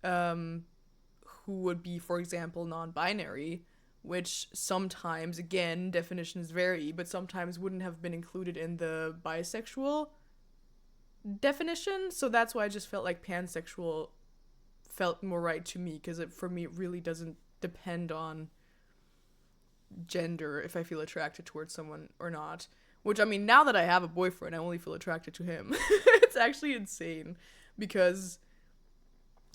who would be, for example, non-binary, which sometimes, again, definitions vary, but sometimes wouldn't have been included in the bisexual definition. So that's why I just felt like pansexual felt more right to me, because for me, it really doesn't depend on gender if I feel attracted towards someone or not. Which, I mean, now that I have a boyfriend, I only feel attracted to him. It's actually insane, because,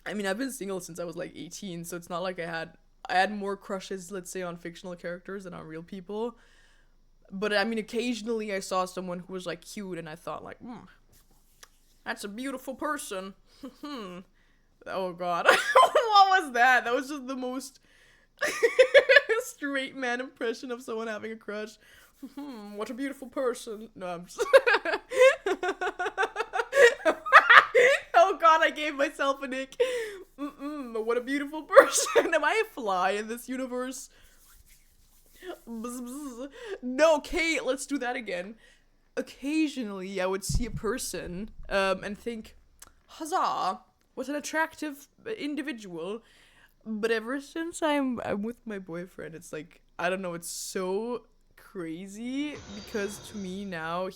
I mean, I've been single since I was like 18, so it's not like I had more crushes, let's say, on fictional characters than on real people. But, I mean, occasionally I saw someone who was, like, cute, and I thought, like, that's a beautiful person. Oh, God. What was that? That was just the most straight man impression of someone having a crush. What a beautiful person. No, I'm just... Oh god, I gave myself a nick. What a beautiful person. Am I a fly in this universe? Bzz, bzz. No, Kate, let's do that again. Occasionally, I would see a person and think, huzzah, what an attractive individual. But ever since I'm with my boyfriend, it's like, I don't know, it's so crazy, because to me now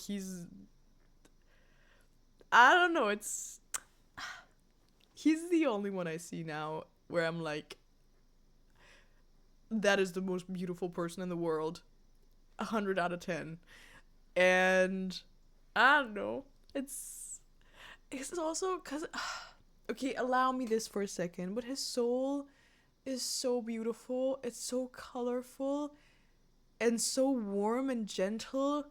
I don't know, he's the only one I see now where I'm like, that is the most beautiful person in the world, 100 out of 10. And I don't know. It's also because okay, allow me this for a second, but his soul is so beautiful. It's so colorful and so warm and gentle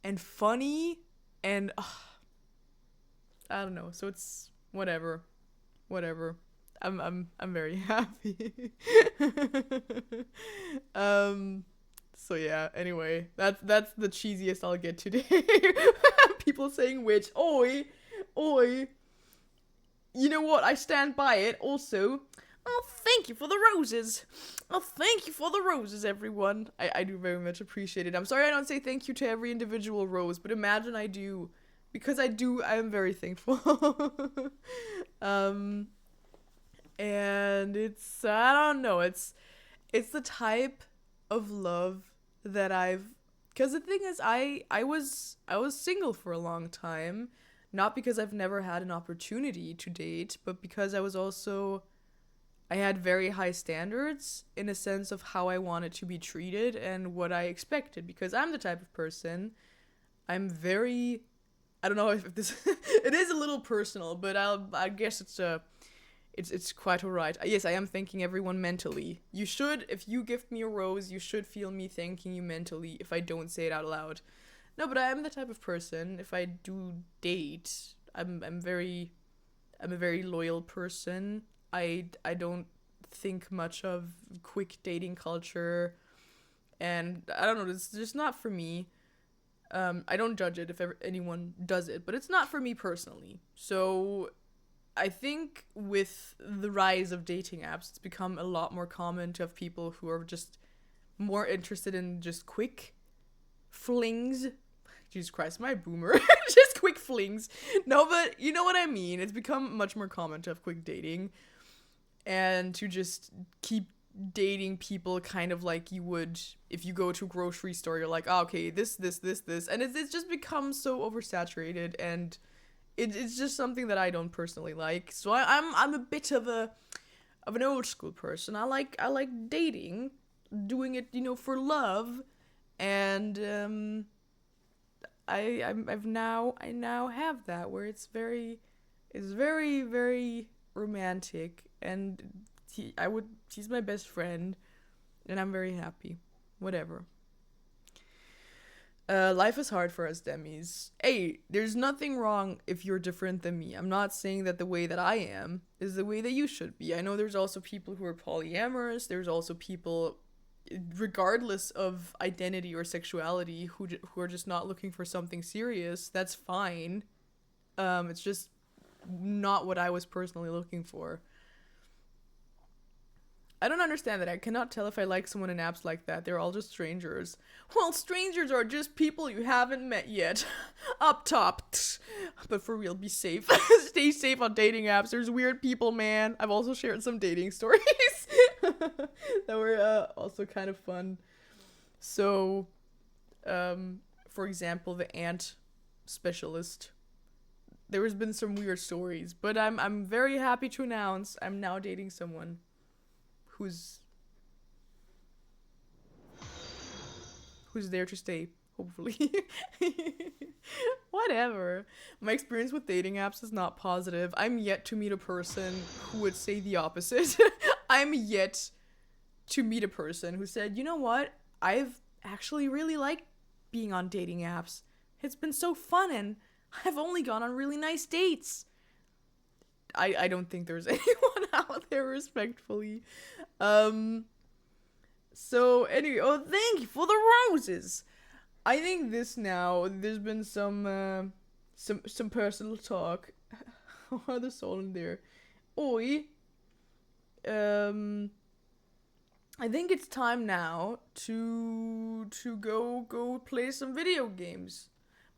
and funny and I don't know. So it's whatever. Whatever. I'm very happy. um so yeah, anyway, that's the cheesiest I'll get today. People saying which. Oi. Oi. You know what? I stand by it. Also, oh, thank you for the roses. Oh, thank you for the roses, everyone. I do very much appreciate it. I'm sorry I don't say thank you to every individual rose, but imagine I do. Because I do, I am very thankful. um, and it's, I don't know, it's the type of love that because the thing is, I was single for a long time. Not because I've never had an opportunity to date, but because I had very high standards in a sense of how I wanted to be treated and what I expected. Because I'm the type of person, I'm very, I don't know if this, it is a little personal, but I guess it's quite alright. Yes, I am thanking everyone mentally. You should, if you gift me a rose, you should feel me thanking you mentally if I don't say it out loud. No, but I am the type of person, if I do date, I'm a very loyal person. I don't think much of quick dating culture, and I don't know, it's just not for me. I don't judge it if anyone does it, but it's not for me personally. So I think with the rise of dating apps, it's become a lot more common to have people who are just more interested in just quick flings. Jesus Christ, my boomer. Just quick flings. No, but you know what I mean. It's become much more common to have quick dating and to just keep dating people kind of like you would if you go to a grocery store. You're like, oh, okay, this. And it's just become so oversaturated, and it's just something that I don't personally like. So I'm a bit of an old school person. I like dating, doing it, for love, and I now have that where it's very very romantic, and he's my best friend, and I'm very happy. Whatever. Life is hard for us demis. Hey, there's nothing wrong if you're different than me. I'm not saying that the way that I am is the way that you should be. I know there's also people who are polyamorous. There's also people, regardless of identity or sexuality, who are just not looking for something serious. That's fine. It's just not what I was personally looking for. I don't understand that. I cannot tell if I like someone in apps like that. They're all just strangers. Well, strangers are just people you haven't met yet. Up top. But for real, be safe. Stay safe on dating apps. There's weird people, man. I've also shared some dating stories that were also kind of fun. So, for example, the ant specialist. There has been some weird stories, but I'm very happy to announce I'm now dating someone who's there to stay, hopefully. Whatever. My experience with dating apps is not positive. I'm yet to meet a person who would say the opposite. I'm yet to meet a person who said, you know what? I've actually really liked being on dating apps. It's been so fun, and I've only gone on really nice dates. I don't think there's anyone out there, respectfully. So anyway, oh, thank you for the roses. I think there's been some personal talk. Oh, there's all in there. Oi. I think it's time now to go play some video games.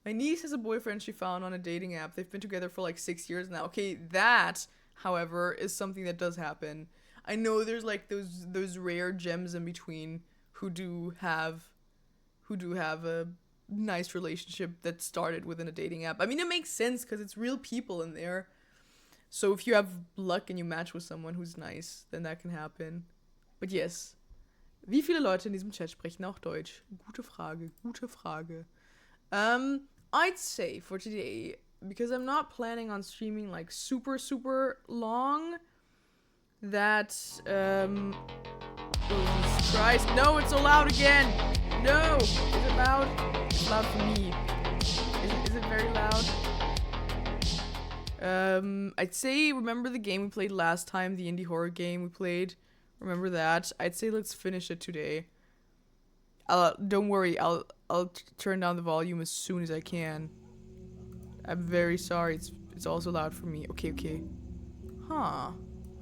My niece has a boyfriend she found on a dating app. They've been together for like 6 years now. Okay, that, however, is something that does happen. I know there's like those rare gems in between who do have a nice relationship that started within a dating app. I mean, it makes sense because it's real people in there. So if you have luck and you match with someone who's nice, then that can happen. But yes. Wie viele Leute in diesem Chat sprechen auch Deutsch? Gute Frage. I'd say for today, because I'm not planning on streaming like super long, that oh Jesus Christ, no, it's so loud again. No, is it loud? It's loud for me. Is it very loud? I'd say remember the game we played last time, the indie horror game we played. Remember that? I'd say let's finish it today. Don't worry, I'll turn down the volume as soon as I can. I'm very sorry, it's also loud for me. Okay. Huh.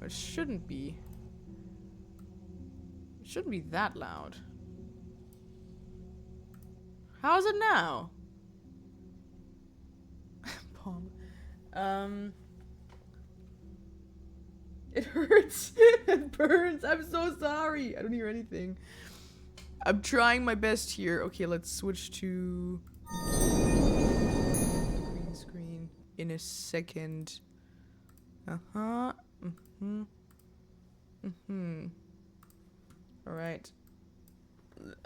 It shouldn't be. It shouldn't be that loud. How's it now? Palm. It hurts. It burns. I'm so sorry. I don't hear anything. I'm trying my best here. Okay, let's switch to green screen in a second. All right.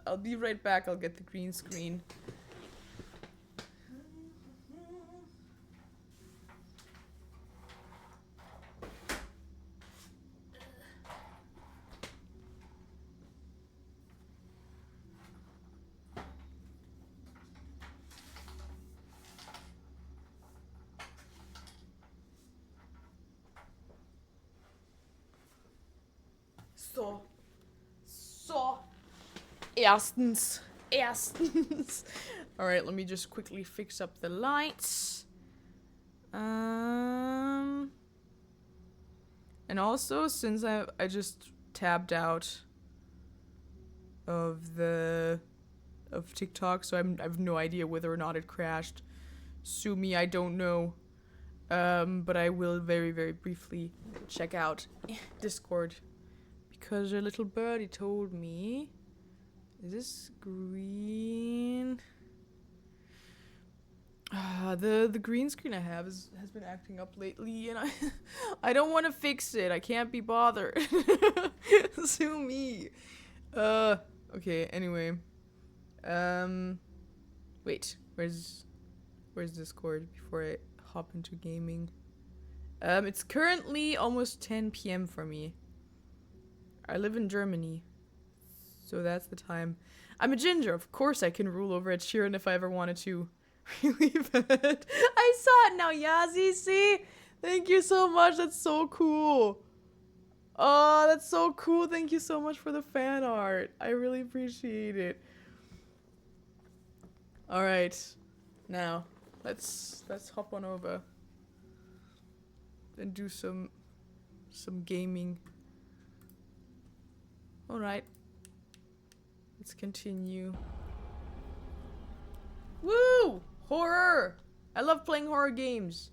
I'll be right back. I'll get the green screen. So. Erstens. Alright, let me just quickly fix up the lights. And also, since I just tabbed out of TikTok, so I have no idea whether or not it crashed. Sue me, I don't know. But I will very briefly check out Discord. Because a little birdie told me. Is this green? The green screen I have has been acting up lately, and I don't want to fix it. I can't be bothered. Sue me. Okay. Anyway. Wait. Where's Discord before I hop into gaming? It's currently almost 10 p.m. for me. I live in Germany, so that's the time. I'm a ginger. Of course I can rule over Ed Sheeran if I ever wanted to. Really bad. I saw it now, Yazzie, see? Thank you so much. That's so cool. Oh, that's so cool. Thank you so much for the fan art. I really appreciate it. All right. Now, let's hop on over and do some gaming. All right. Let's continue. Woo! Horror! I love playing horror games.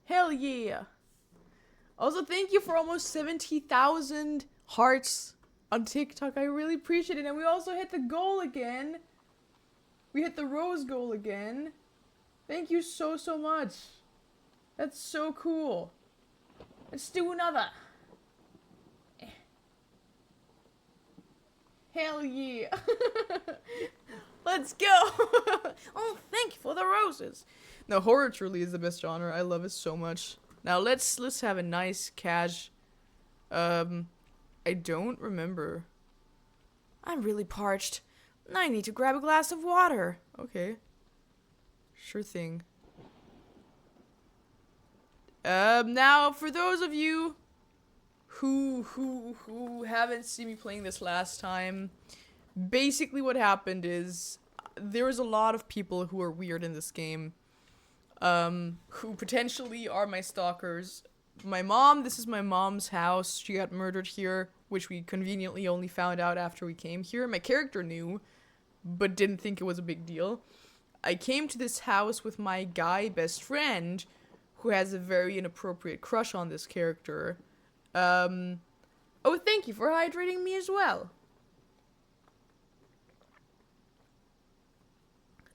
Hell yeah! Also, thank you for almost 70,000 hearts on TikTok. I really appreciate it. And we also hit the goal again. We hit the rose goal again. Thank you so much. That's so cool. Let's do another. Hell yeah. Let's go. Oh, thank you for the roses. No, horror truly is the best genre. I love it so much. Now let's have a nice cash. I don't remember. I'm really parched. I need to grab a glass of water. Okay. Sure thing. Now for those of you who haven't seen me playing this last time, basically what happened is there was a lot of people who are weird in this game, who potentially are my stalkers. My mom, this is my mom's house. She got murdered here, which we conveniently only found out after we came here. My character knew, but didn't think it was a big deal. I came to this house with my guy best friend, who has a very inappropriate crush on this character. Oh, thank you for hydrating me as well.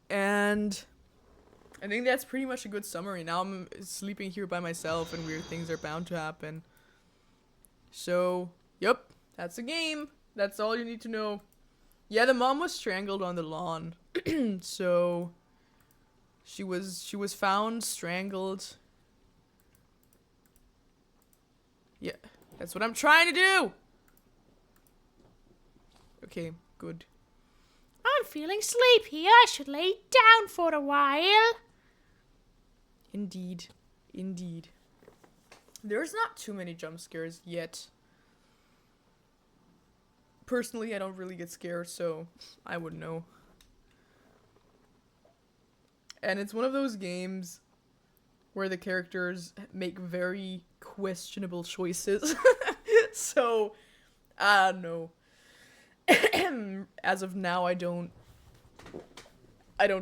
And I think that's pretty much a good summary. Now I'm sleeping here by myself and weird things are bound to happen. So, yep, that's a game. That's all you need to know. Yeah, the mom was strangled on the lawn. So, She was found strangled. Yeah, that's what I'm trying to do. Okay, good. I'm feeling sleepy. I should lay down for a while. Indeed. Indeed. There's not too many jump scares yet. Personally, I don't really get scared, so I wouldn't know. And it's one of those games where the characters make very questionable choices. So, I don't know. As of now, I don't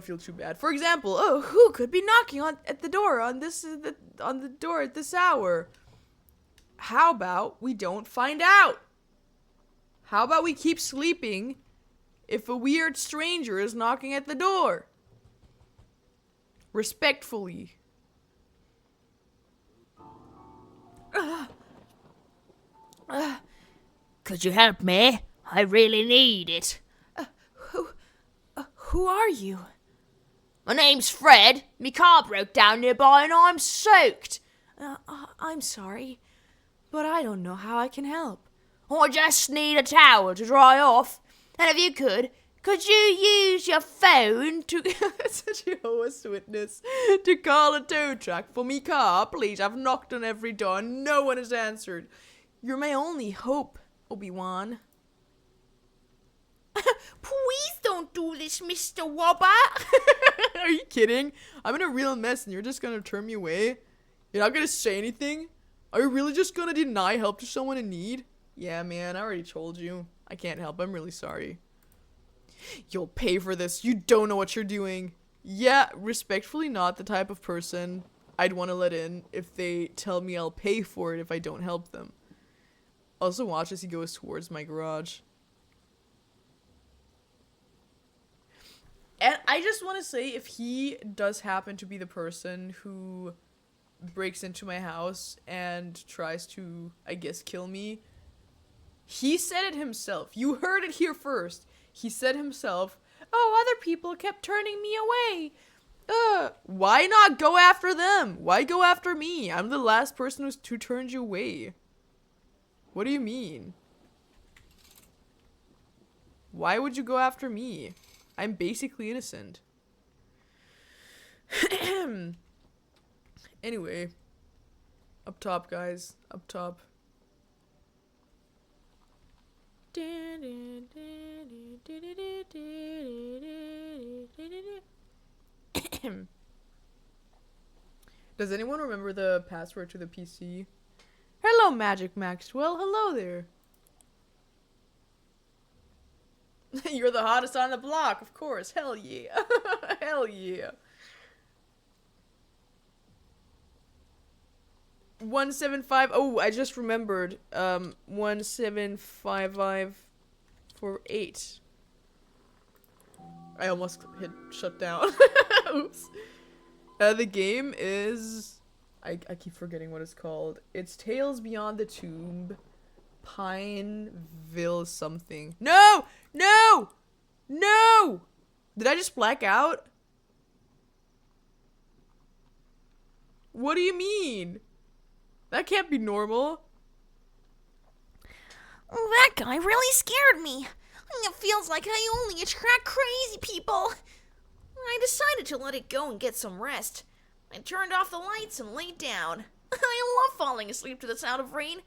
feel too bad. For example, oh, who could be knocking at the door on the door at this hour? How about we don't find out? How about we keep sleeping if a weird stranger is knocking at the door? Respectfully. Could you help me? I really need it. Who are you? My name's Fred. Me car broke down nearby and I'm soaked. I'm sorry, but I don't know how I can help. I just need a towel to dry off. And if you could you use your phone to... As a Jehovah's Witness, to call a tow truck for me car, please. I've knocked on every door and no one has answered. You're my only hope, Obi-Wan. Please don't do this, Mr. Wobber. Are you kidding? I'm in a real mess and you're just gonna turn me away? You're not gonna say anything? Are you really just gonna deny help to someone in need? Yeah, man, I already told you. I can't help. I'm really sorry. You'll pay for this. You don't know what you're doing. Yeah, respectfully not the type of person I'd want to let in if they tell me I'll pay for it if I don't help them. Also, watch as he goes towards my garage. And I just want to say, if he does happen to be the person who breaks into my house and tries to, I guess, kill me, he said it himself. You heard it here first. He said himself, oh, other people kept turning me away. Why not go after them? Why go after me? I'm the last person who turned you away. What do you mean? Why would you go after me? I'm basically innocent. Anyway. Up top, guys. Up top. Does anyone remember the password to the PC? Hello, Magic Maxwell. Hello there. You're the hottest on the block, of course. Hell yeah. Hell yeah. 175. Oh, I just remembered. 175548. I almost hit shut down. Oops. The game is... I keep forgetting what it's called. It's Tales Beyond the Tomb. Pineville something. No! No! No! Did I just black out? What do you mean? That can't be normal. Oh, that guy really scared me. It feels like I only attract crazy people. I decided to let it go and get some rest. I turned off the lights and laid down. I love falling asleep to the sound of rain.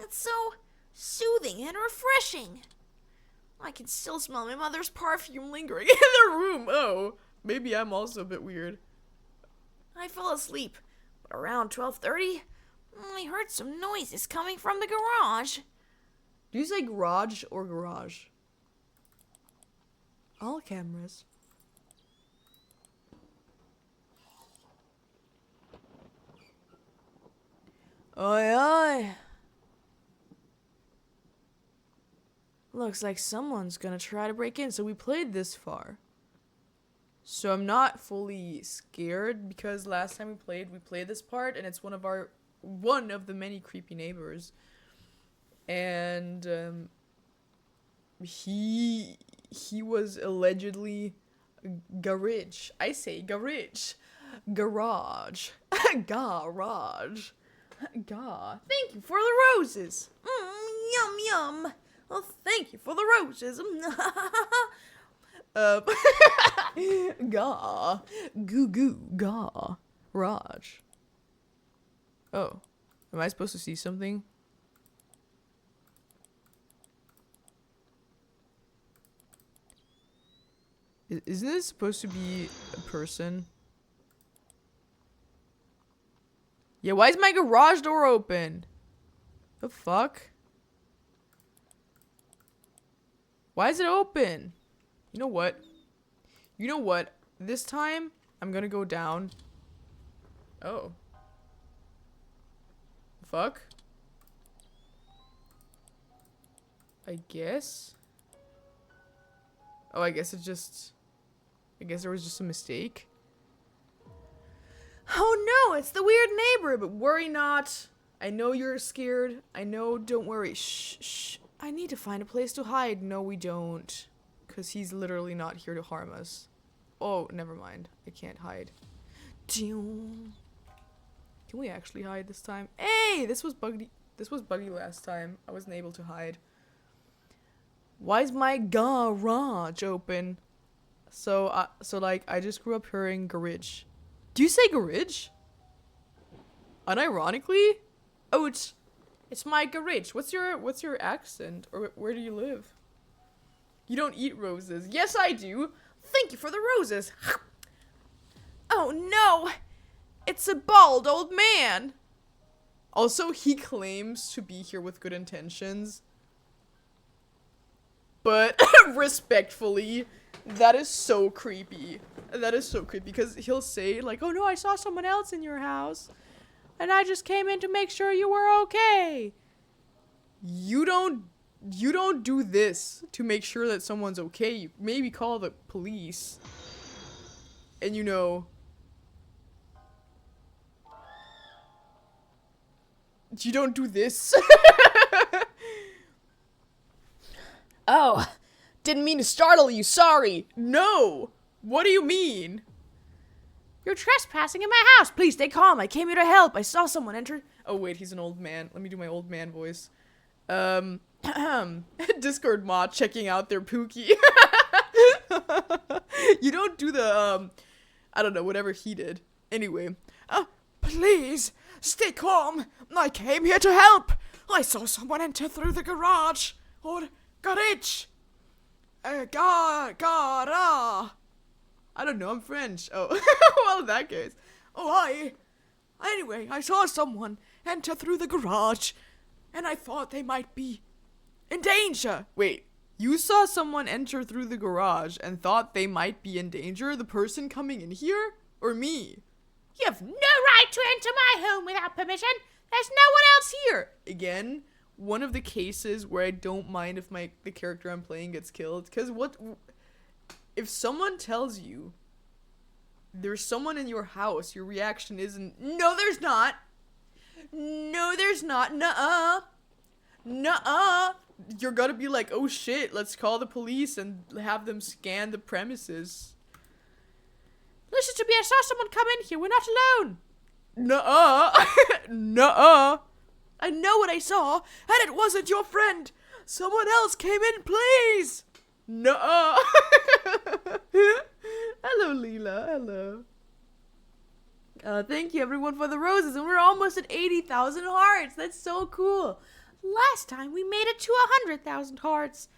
It's so soothing and refreshing. I can still smell my mother's perfume lingering in the room. Oh, maybe I'm also a bit weird. I fell asleep, but around 12:30, I heard some noises coming from the garage. Do you say garage or garage? All cameras. Oi, oi. Looks like someone's gonna try to break in. So we played this far. So I'm not fully scared because last time we played this part and it's one of the many creepy neighbors. And he was allegedly Garage. I say garage. Garage. Garage. Thank you for the roses. Yum yum. Well, thank you for the roses. Gaw. Goo goo. Gaw. Raj. Oh. Am I supposed to see something? Isn't this supposed to be a person? Yeah, why is my garage door open? The fuck? Why is it open? You know what? You know what? This time, I'm gonna go down. Oh. Fuck? I guess? Oh, I guess it just... I guess there was just a mistake. Oh no, it's the weird neighbor, but worry not. I know you're scared. I know, don't worry. Shh, shh. I need to find a place to hide. No, we don't. Because he's literally not here to harm us. Oh, never mind. I can't hide. Can we actually hide this time? Hey, this was buggy last time. I wasn't able to hide. Why is my garage open? So like, I just grew up hearing garage. Do you say garage? Unironically? Oh, it's my garage. What's your accent? Or where do you live? You don't eat roses. Yes, I do. Thank you for the roses. Oh no! It's a bald old man! Also, he claims to be here with good intentions. But, respectfully, that is so creepy. That is so creepy, because he'll say, like, oh no, I saw someone else in your house, and I just came in to make sure you were okay. You don't do this to make sure that someone's okay. You maybe call the police. And you know... You don't do this. Oh, didn't mean to startle you, sorry. No! What do you mean? You're trespassing in my house. Please stay calm. I came here to help. I saw someone enter. Oh wait, he's an old man. Let me do my old man voice. Discord mod checking out their pookie. You don't do the, I don't know, whatever he did. Anyway. Please, stay calm. I came here to help. I saw someone enter through the garage. Or garage. I don't know, I'm French. Oh, well, in that case. Anyway, I saw someone enter through the garage, and I thought they might be in danger. Wait, you saw someone enter through the garage and thought they might be in danger? The person coming in here? Or me? You have no right to enter my home without permission. There's no one else here. Again, one of the cases where I don't mind if the character I'm playing gets killed. Because if someone tells you there's someone in your house, your reaction isn't, no, there's not. No, there's not. Nuh-uh. Nuh-uh. You're gonna be like, oh shit, let's call the police and have them scan the premises. Listen to me, I saw someone come in here. We're not alone. Nuh-uh. Nuh-uh. I know what I saw, and it wasn't your friend. Someone else came in, please. Nuh-uh. Hello, Leela. Hello. Thank you, everyone, for the roses, and we're almost at 80,000 hearts. That's so cool. Last time we made it to 100,000 hearts.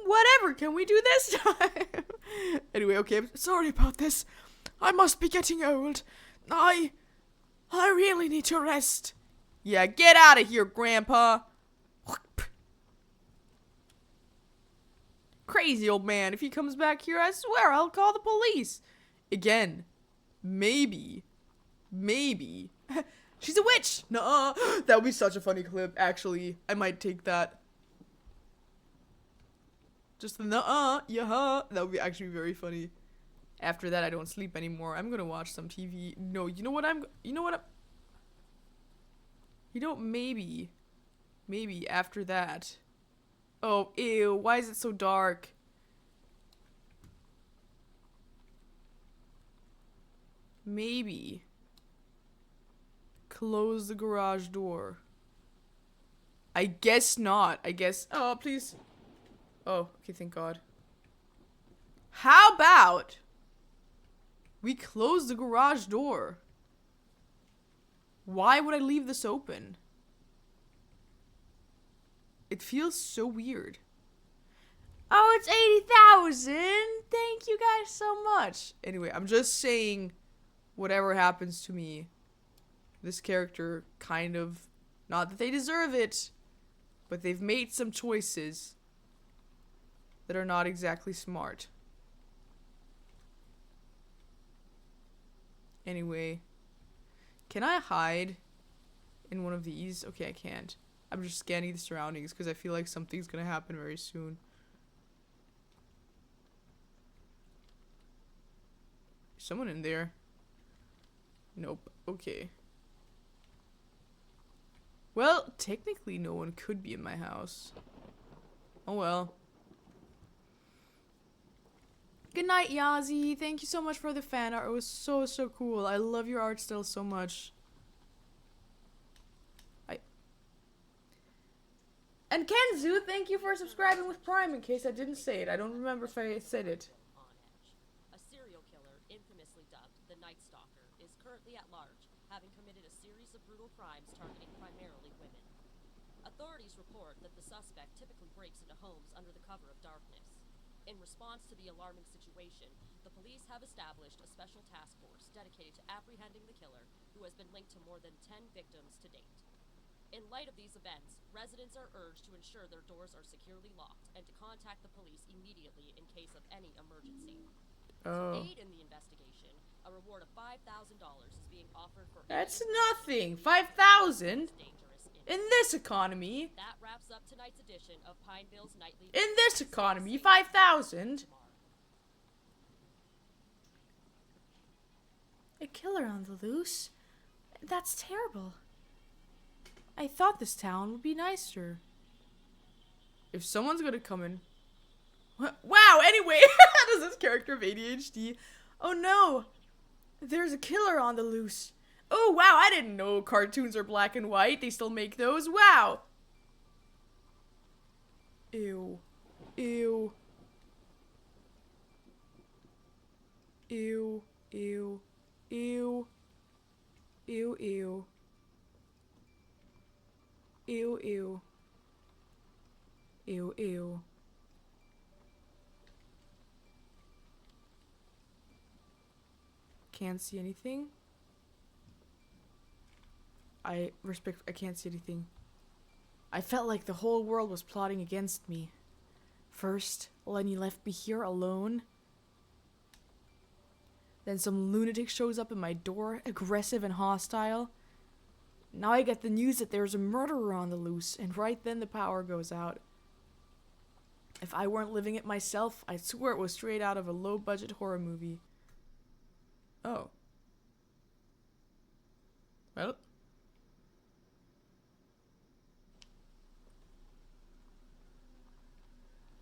Whatever, can we do this time? Anyway, okay, I'm sorry about this. I must be getting old. I really need to rest. Yeah, get out of here, Grandpa. Crazy old man. If he comes back here, I swear I'll call the police. Again, maybe. She's a witch. Nuh-uh. That would be such a funny clip. Actually, I might take that. Just the nuh-uh, yeah. That would be actually very funny. After that, I don't sleep anymore. I'm gonna watch some TV. No, maybe after that. Oh, ew, why is it so dark? maybe close the garage door. I guess not. I guess. Oh, please. Oh, okay, thank God. How about we close the garage door? Why would I leave this open? It feels so weird. Oh, it's 80,000. Thank you guys so much. Anyway, I'm just saying, whatever happens to me, this character kind of, not that they deserve it, but they've made some choices that are not exactly smart. Anyway, can I hide in one of these? Okay, I can't. I'm just scanning the surroundings because I feel like something's gonna happen very soon. Someone in there? Nope. Okay. Well, technically no one could be in my house. Oh well. Good night, Yazi. Thank you so much for the fan art. It was so cool. I love your art style so much. And Kenzu, thank you for subscribing with Prime in case I didn't say it. I don't remember if I said it. A serial killer, infamously dubbed the Night Stalker, is currently at large, having committed a series of brutal crimes targeting primarily women. Authorities report that the suspect typically breaks into homes under the cover of darkness. In response to the alarming situation, the police have established a special task force dedicated to apprehending the killer, who has been linked to more than 10 victims to date. In light of these events, residents are urged to ensure their doors are securely locked and to contact the police immediately in case of any emergency. To aid in the investigation, a reward of $5,000 is being offered for... That's nothing. 5,000? In this economy? That wraps up tonight's edition of Pineville's Nightly... In this economy, 5,000? A killer on the loose? That's terrible. I thought this town would be nicer. If someone's gonna come in... Wow, anyway! Does this character have ADHD? Oh no! There's a killer on the loose. Oh wow, I didn't know cartoons are black and white. They still make those. Wow! Ew. Ew. Ew. Ew. Ew. Ew, ew. Ew, ew. Ew, ew. Can't see anything. I can't see anything. I felt like the whole world was plotting against me. First, Lenny left me here alone. Then some lunatic shows up at my door, aggressive and hostile. Now I get the news that there's a murderer on the loose, and right then the power goes out. If I weren't living it myself, I'd swear it was straight out of a low-budget horror movie. Oh. Well.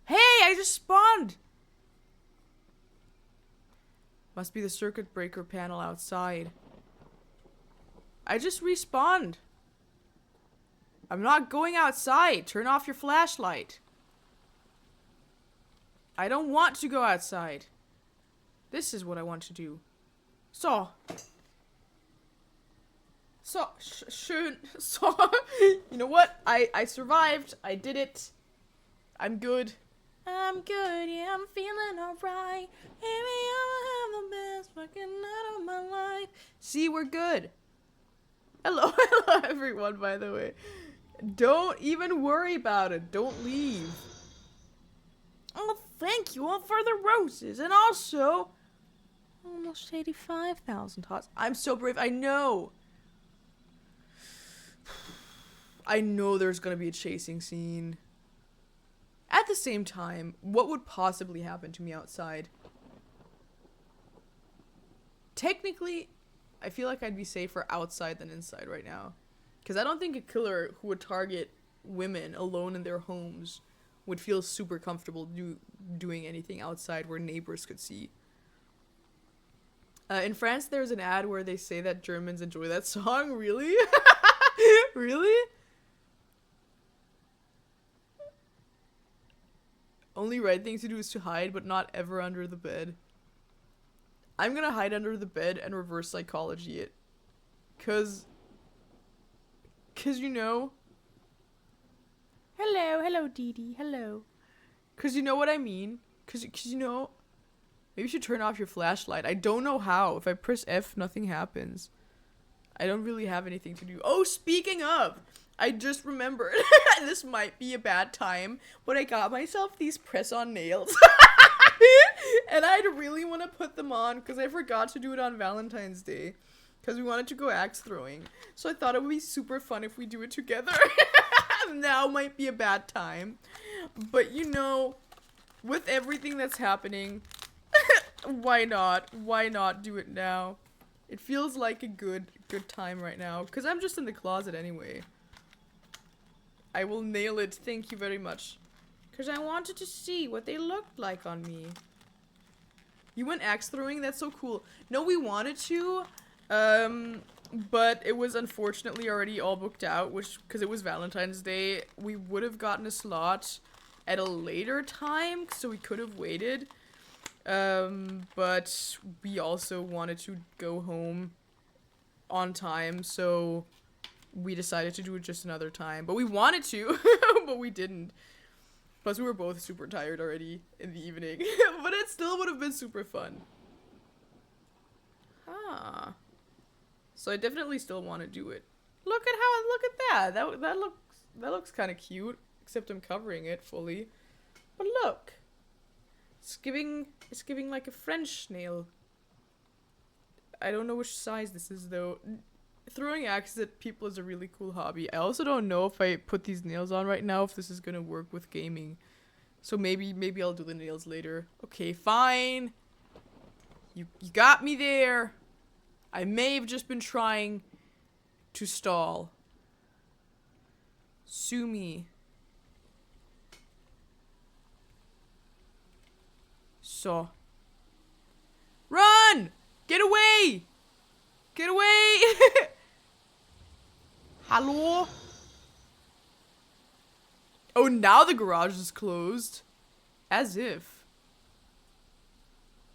Hey, I just spawned! Must be the circuit breaker panel outside. I just respawned. I'm not going outside. Turn off your flashlight. I don't want to go outside. This is what I want to do. So. Schön. So. You know what? I survived. I did it. I'm good. I'm good, yeah, I'm feeling alright. Maybe I'll have the best fucking night of my life. See, we're good. Hello, hello everyone, by the way. Don't even worry about it. Don't leave. Oh, thank you all for the roses. And also, almost 85,000 hearts. I'm so brave. I know. I know there's gonna be a chasing scene. At the same time, what would possibly happen to me outside? Technically, I feel like I'd be safer outside than inside right now. Because I don't think a killer who would target women alone in their homes would feel super comfortable doing anything outside where neighbors could see. In France, there's an ad where they say that Germans enjoy that song. Really? Really? Only right thing to do is to hide, but not ever under the bed. I'm gonna hide under the bed and reverse psychology it. Cause you know. Hello, Dee Dee, hello. Cause you know what I mean? Cause you know. Maybe you should turn off your flashlight. I don't know how. If I press F, nothing happens. I don't really have anything to do. Oh, speaking of, I just remembered. This might be a bad time, but I got myself these press-on nails. And I'd really want to put them on because I forgot to do it on Valentine's Day. Because we wanted to go axe throwing. So I thought it would be super fun if we do it together. Now might be a bad time. But you know, with everything that's happening, why not? Why not do it now? It feels like a good time right now. Because I'm just in the closet anyway. I will nail it. Thank you very much. Because I wanted to see what they looked like on me. You went axe throwing? That's so cool. No, we wanted to. But it was unfortunately already all booked out. Which, because it was Valentine's Day, we would have gotten a slot at a later time. So we could have waited. But we also wanted to go home on time, so we decided to do it just another time. But we wanted to, but we didn't. Plus, we were both super tired already in the evening, but it still would have been super fun. Ah. So I definitely still want to do it. Look at that. That looks kind of cute, except I'm covering it fully. But look. It's giving like a French nail. I don't know which size this is though. Throwing axes at people is a really cool hobby. I also don't know if I put these nails on right now if this is gonna work with gaming. So maybe I'll do the nails later. Okay, fine. You got me there. I may have just been trying to stall. Sue me. So. Run! Get away! Get away! Hello? Oh, now the garage is closed. As if.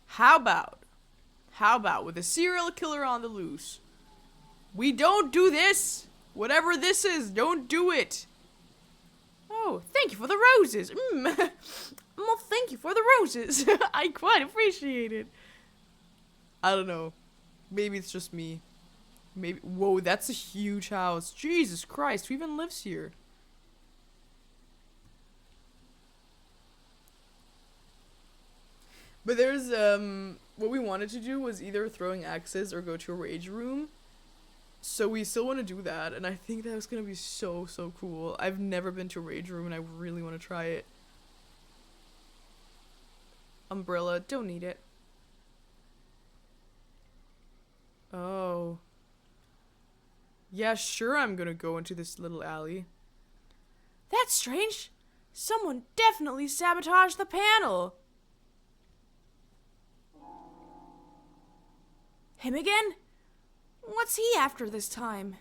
How about with a serial killer on the loose? We don't do this! Whatever this is, don't do it! Oh, thank you for the roses. Well, thank you for the roses. I quite appreciate it. I don't know. Maybe it's just me. Maybe. Whoa, that's a huge house. Jesus Christ, who even lives here? But there's, what we wanted to do was either throwing axes or go to a rage room. So we still want to do that, and I think that was gonna be so cool. I've never been to a rage room, and I really want to try it. Umbrella, don't need it. Oh. Yeah, sure I'm gonna go into this little alley. That's strange. Someone definitely sabotaged the panel. Him again? What's he after this time?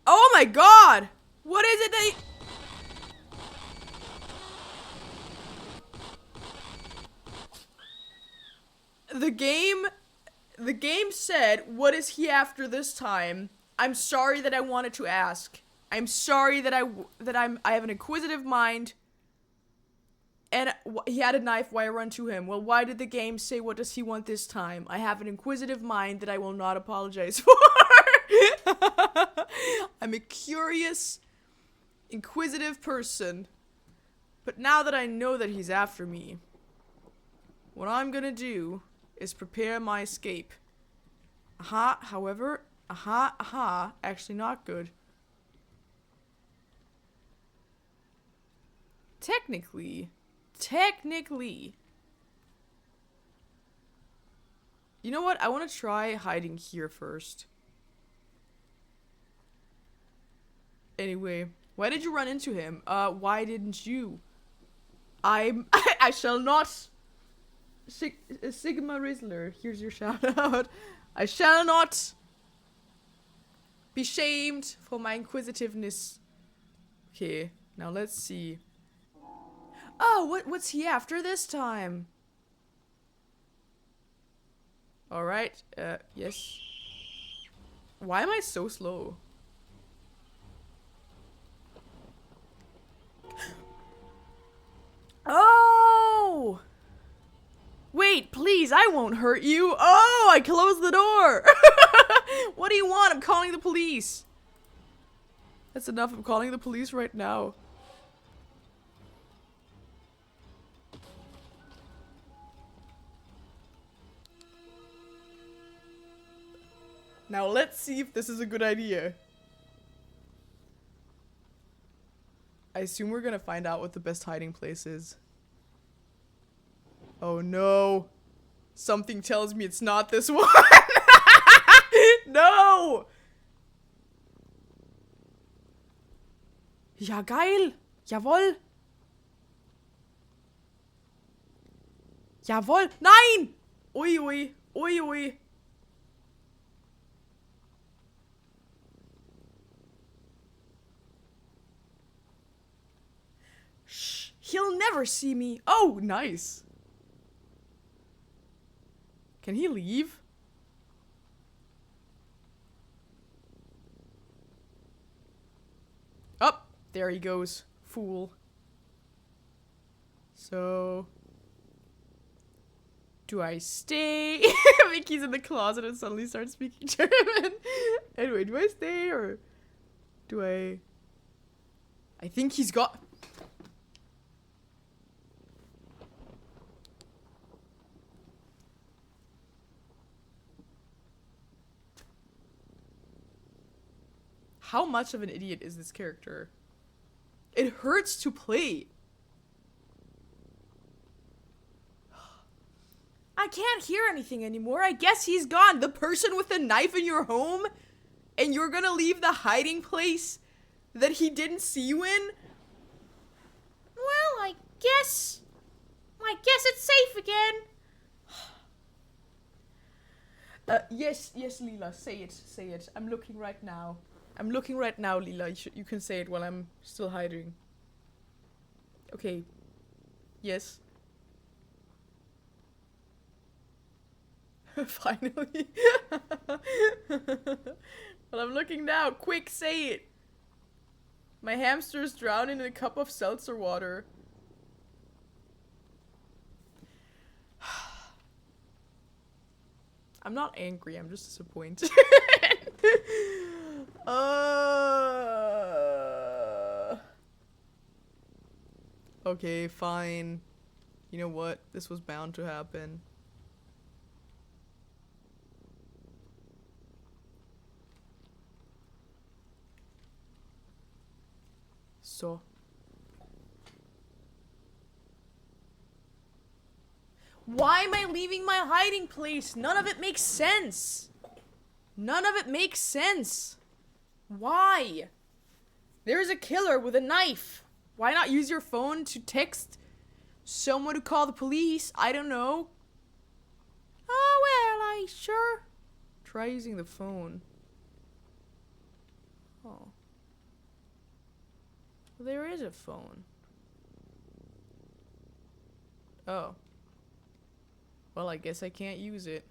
Oh my god! What is it that The game said, what is he after this time? I'm sorry that I wanted to ask. I'm sorry that I have an inquisitive mind. And he had a knife, why run to him? Well, why did the game say, what does he want this time? I have an inquisitive mind that I will not apologize for. I'm a curious, inquisitive person. But now that I know that he's after me, what I'm gonna do is prepare my escape. However, actually not good. Technically. You know what? I want to try hiding here first. Anyway, why did you run into him? Why didn't you? I shall not Sigma Rizzler, here's your shout out. I shall not be shamed for my inquisitiveness. Okay, now let's see. Oh, what's he after this time? Alright, yes. Why am I so slow? Oh! Wait, please, I won't hurt you. Oh, I closed the door. What do you want? I'm calling the police. That's enough. I'm calling the police right now. Now let's see if this is a good idea. I assume we're gonna find out what the best hiding place is. Oh no. Something tells me it's not this one. No! Ja, geil. Jawohl. Jawohl. Nein! Ui, ui. Ui, ui. Shh. He'll never see me. Oh, nice. Can he leave? Up. There he goes. Fool. So... do I stay? Mickey's in the closet and suddenly starts speaking German. Anyway, do I stay or do I... I think he's got... How much of an idiot is this character? It hurts to play. I can't hear anything anymore. I guess he's gone. The person with the knife in your home? And you're gonna leave the hiding place that he didn't see you in? Well, I guess it's safe again. Yes, Leela, say it. I'm looking right now. Leela. You can say it while I'm still hiding. Okay. Yes. Finally. Well, I'm looking now. Quick, say it. My hamster's drowning in a cup of seltzer water. I'm not angry, I'm just disappointed. Okay, fine. You know what? This was bound to happen. So. Why am I leaving my hiding place? None of it makes sense. None of it makes sense. Why? There's a killer with a knife. Why not use your phone to text someone to call the police? I don't know. Oh, well, I sure. Try using the phone. Oh. Well, there is a phone. Oh. Well, I guess I can't use it.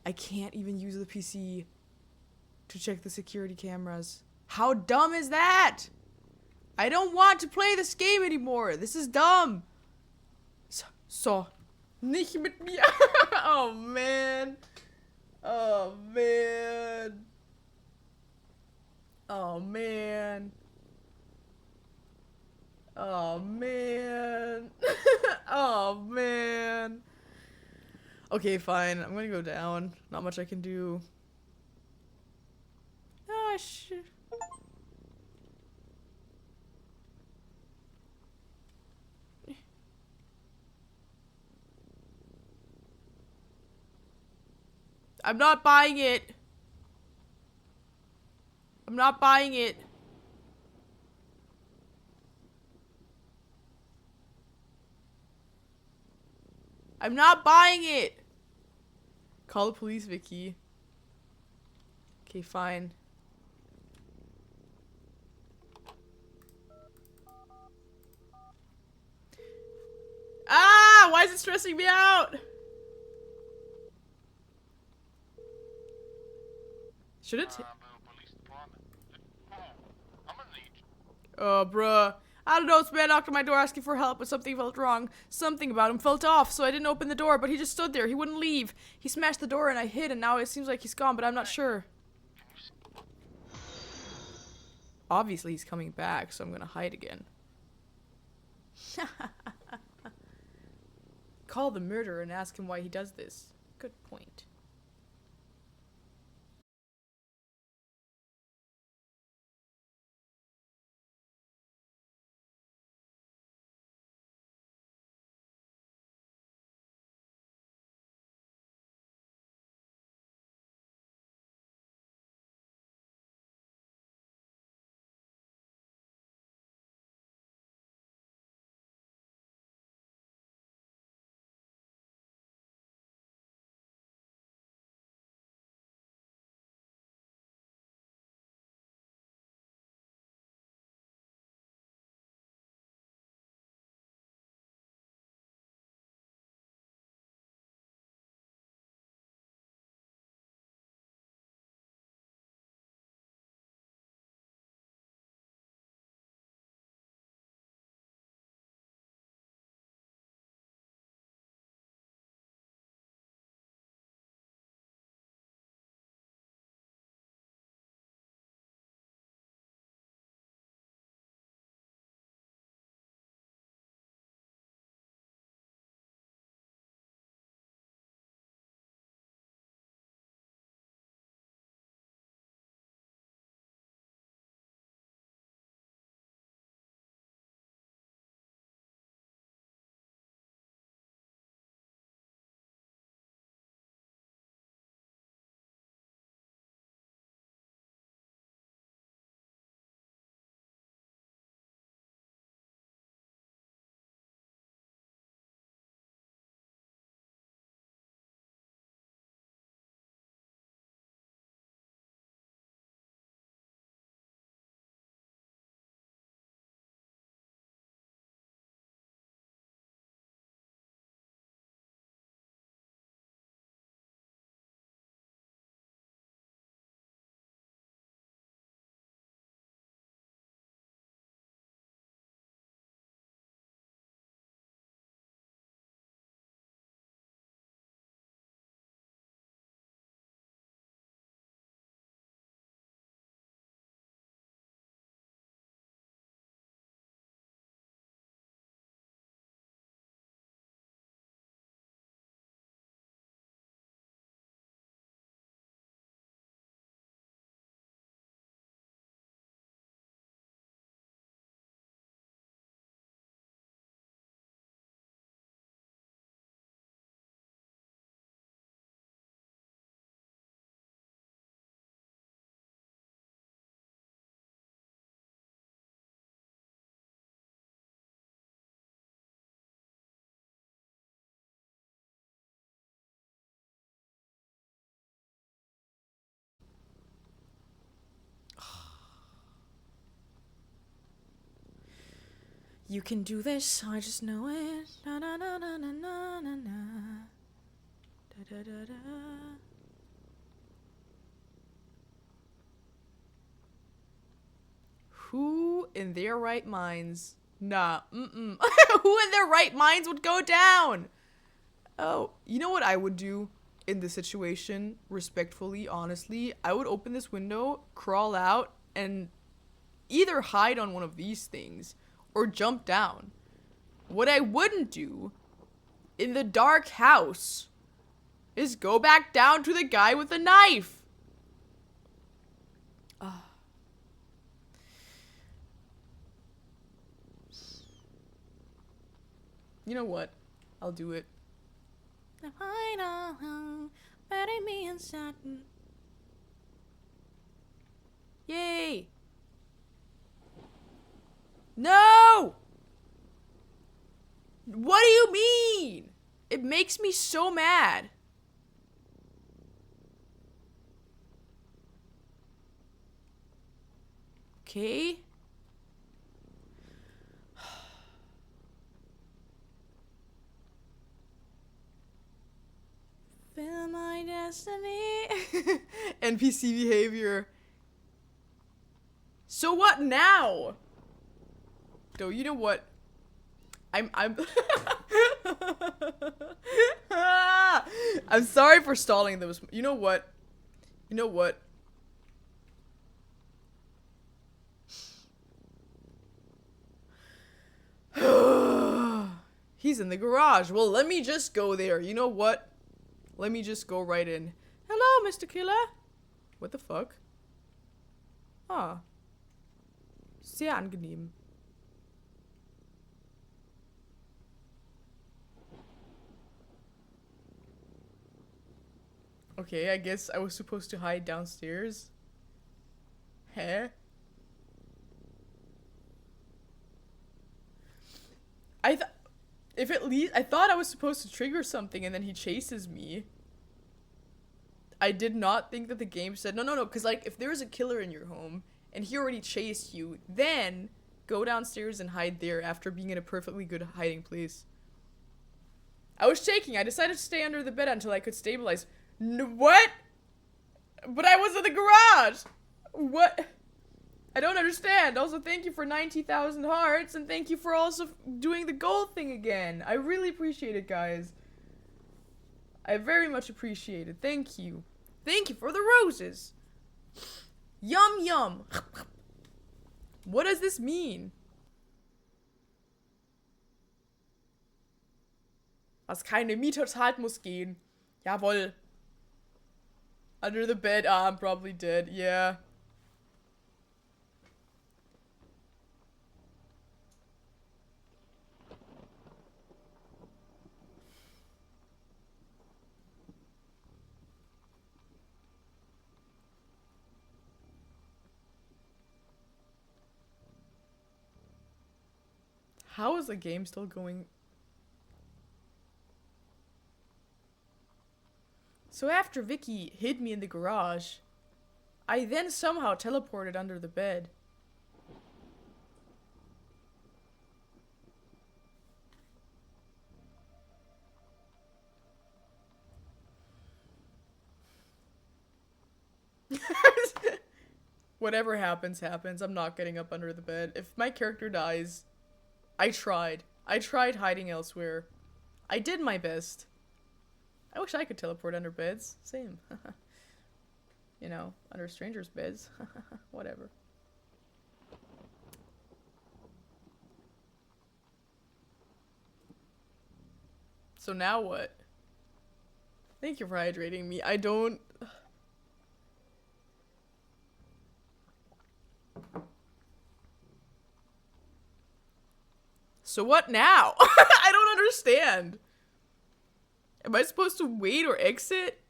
I can't even use the PC to check the security cameras. How dumb is that? I don't want to play this game anymore. This is dumb. So. Nicht mit mir. Oh, man. Oh, man. Oh, man. Oh, man. Oh, man. Okay, fine. I'm gonna go down. Not much I can do. Ah, shit. I'm not buying it. I'm not buying it. I'm not buying it. Call the police, Vicky. Okay, fine. Ah, why is it stressing me out? Should it? Oh, bruh. I don't know, this man knocked on my door asking for help, but something felt wrong. Something about him felt off, so I didn't open the door, but he just stood there. He wouldn't leave. He smashed the door and I hid, and now it seems like he's gone, but I'm not sure. Obviously, he's coming back, so I'm gonna hide again. Call the murderer and ask him why he does this. Good point. You can do this, I just know it. Na na na na na na na na. Da da da da. Who in their right minds? Nah, Who in their right minds would go down? Oh, you know what I would do in this situation? Respectfully, honestly, I would open this window, crawl out, and either hide on one of these things or jump down. What I wouldn't do in the dark house is go back down to the guy with the knife. You know what? I'll do it. Yay! No! What do you mean? It makes me so mad. Okay. Feel my destiny. NPC behavior. So what now? Though, you know what? I'm I'm sorry for stalling those. You know what? You know what? He's in the garage. Well, let me just go there. You know what? Let me just go right in. Hello, Mr. Killer. What the fuck? Ah. Sehr angenehm. Okay, I guess I was supposed to hide downstairs. Huh? I thought I was supposed to trigger something and then he chases me. I did not think that the game said, no, because like, if there's a killer in your home and he already chased you, then go downstairs and hide there after being in a perfectly good hiding place. I was shaking. I decided to stay under the bed until I could stabilize. What? But I was in the garage! What? I don't understand. Also, thank you for 90,000 hearts, and thank you for also doing the gold thing again. I really appreciate it, guys. I very much appreciate it. Thank you. Thank you for the roses. Yum, yum. What does this mean? Was keine Miete zahlt, muss gehen. Jawohl. Under the bed. Ah, I'm probably dead. Yeah. How is the game still going? So after Vicky hid me in the garage, I then somehow teleported under the bed. Whatever happens, happens. I'm not getting up under the bed. If my character dies, I tried. I tried hiding elsewhere. I did my best. I wish I could teleport under beds. Same. You know, under strangers' beds. Whatever. So now what? Thank you for hydrating me. I don't... So what now? I don't understand. Am I supposed to wait or exit?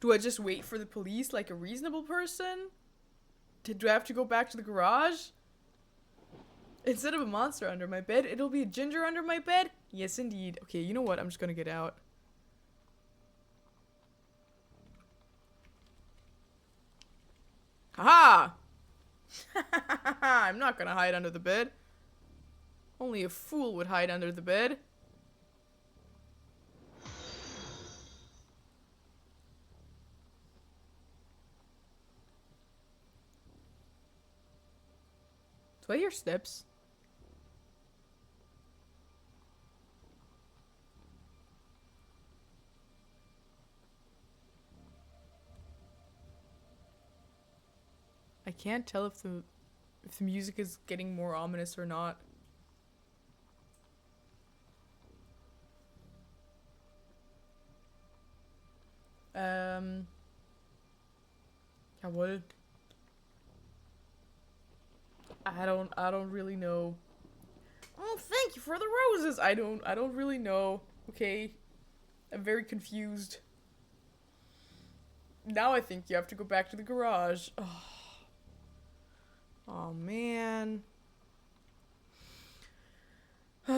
Do I just wait for the police like a reasonable person? Do I have to go back to the garage? Instead of a monster under my bed, it'll be a ginger under my bed? Yes, indeed. Okay, you know what? I'm just gonna get out. Haha! I'm not gonna hide under the bed. Only a fool would hide under the bed. Do I hear steps? I can't tell if the music is getting more ominous or not. Jawohl. I don't really know. Oh, thank you for the roses. I don't really know. Okay. I'm very confused. Now I think you have to go back to the garage. Oh, man. By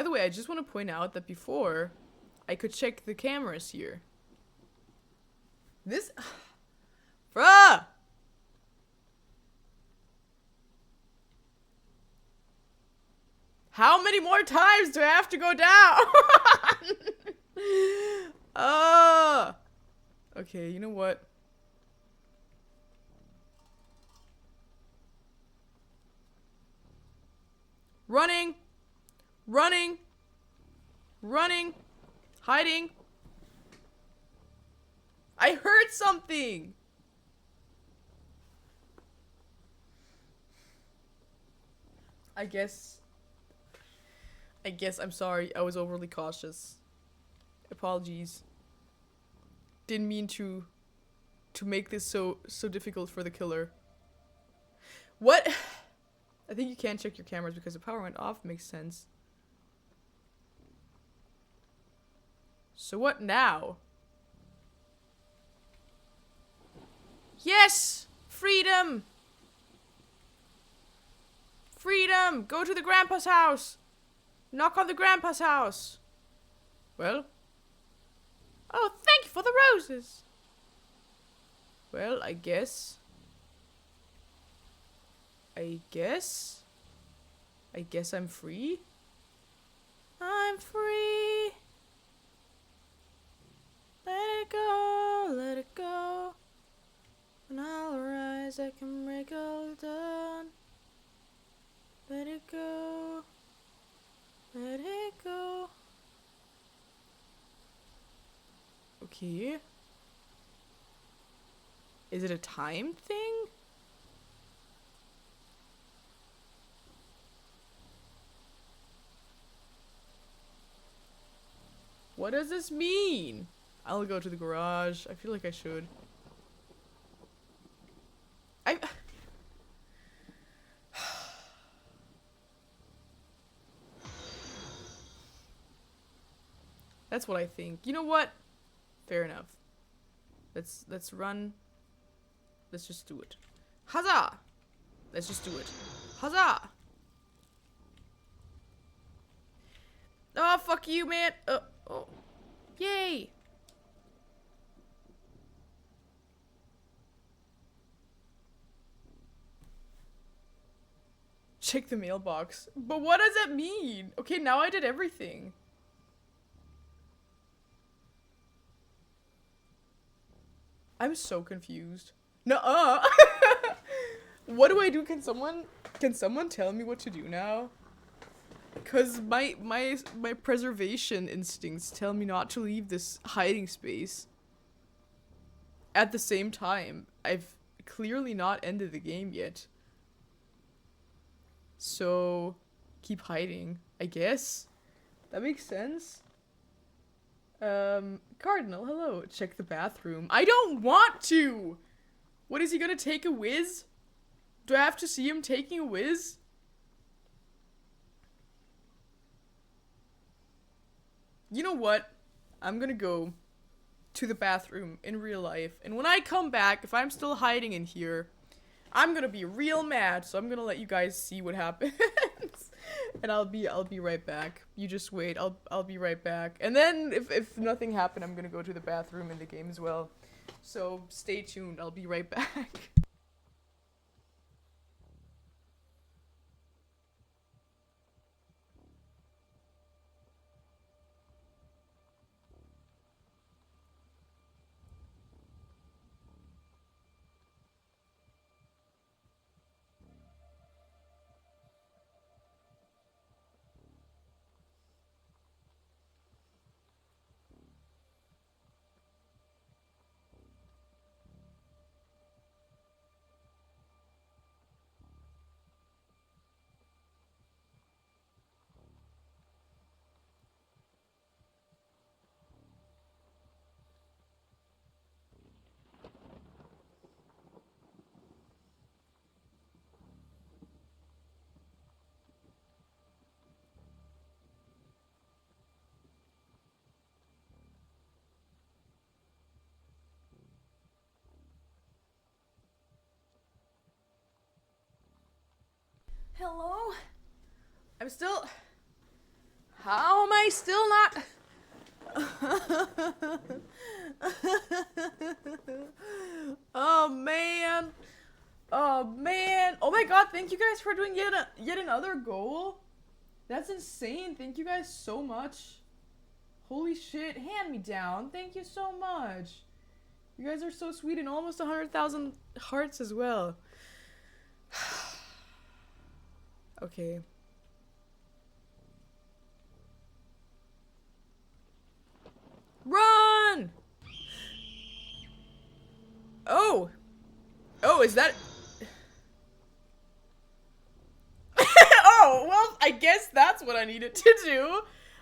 the way, I just want to point out that before, I could check the cameras here. This... Bruh! How many more times do I have to go down? Okay, you know what? Running! Running! Running! Hiding! I heard something! I guess I'm sorry. I was overly cautious. Apologies. Didn't mean to make this so difficult for the killer. What? I think you can't check your cameras because the power went off. Makes sense. So what now? Yes! Freedom! Freedom! Go to the grandpa's house! Knock on the grandpa's house! Well? Oh, thank you for the roses! Well, I guess I'm free? I'm free! Let it go, let it go. When I'll rise, I can break all done. Let it go. Let it go. Okay. Is it a time thing? What does this mean? I'll go to the garage. I feel like I should. That's what I think. You know what? Fair enough. Let's run. Let's just do it. Huzzah! Let's just do it. Huzzah! Oh, fuck you, man. Oh. Yay! Check the mailbox. But what does that mean? Okay, now I did everything. I'm so confused. Nuh-uh. What do I do? Can someone tell me what to do now? Cause my preservation instincts tell me not to leave this hiding space. At the same time, I've clearly not ended the game yet. So, keep hiding, I guess. That makes sense. Cardinal, hello. Check the bathroom. I don't want to! What, is he gonna take a whiz? Do I have to see him taking a whiz? You know what? I'm gonna go to the bathroom in real life. And when I come back, if I'm still hiding in here, I'm gonna be real mad. So I'm gonna let you guys see what happens. And I'll be right back. You just wait. I'll be right back. And then if nothing happened, I'm gonna go to the bathroom in the game as well. So stay tuned. I'll be right back. Hello? I'm still... How am I still not... Oh, man. Oh, man. Oh, my God. Thank you guys for doing yet another goal. That's insane. Thank you guys so much. Holy shit. Hand me down. Thank you so much. You guys are so sweet, and almost 100,000 hearts as well. Okay. Run! Oh! Oh, is that... Oh, well, I guess that's what I needed to do.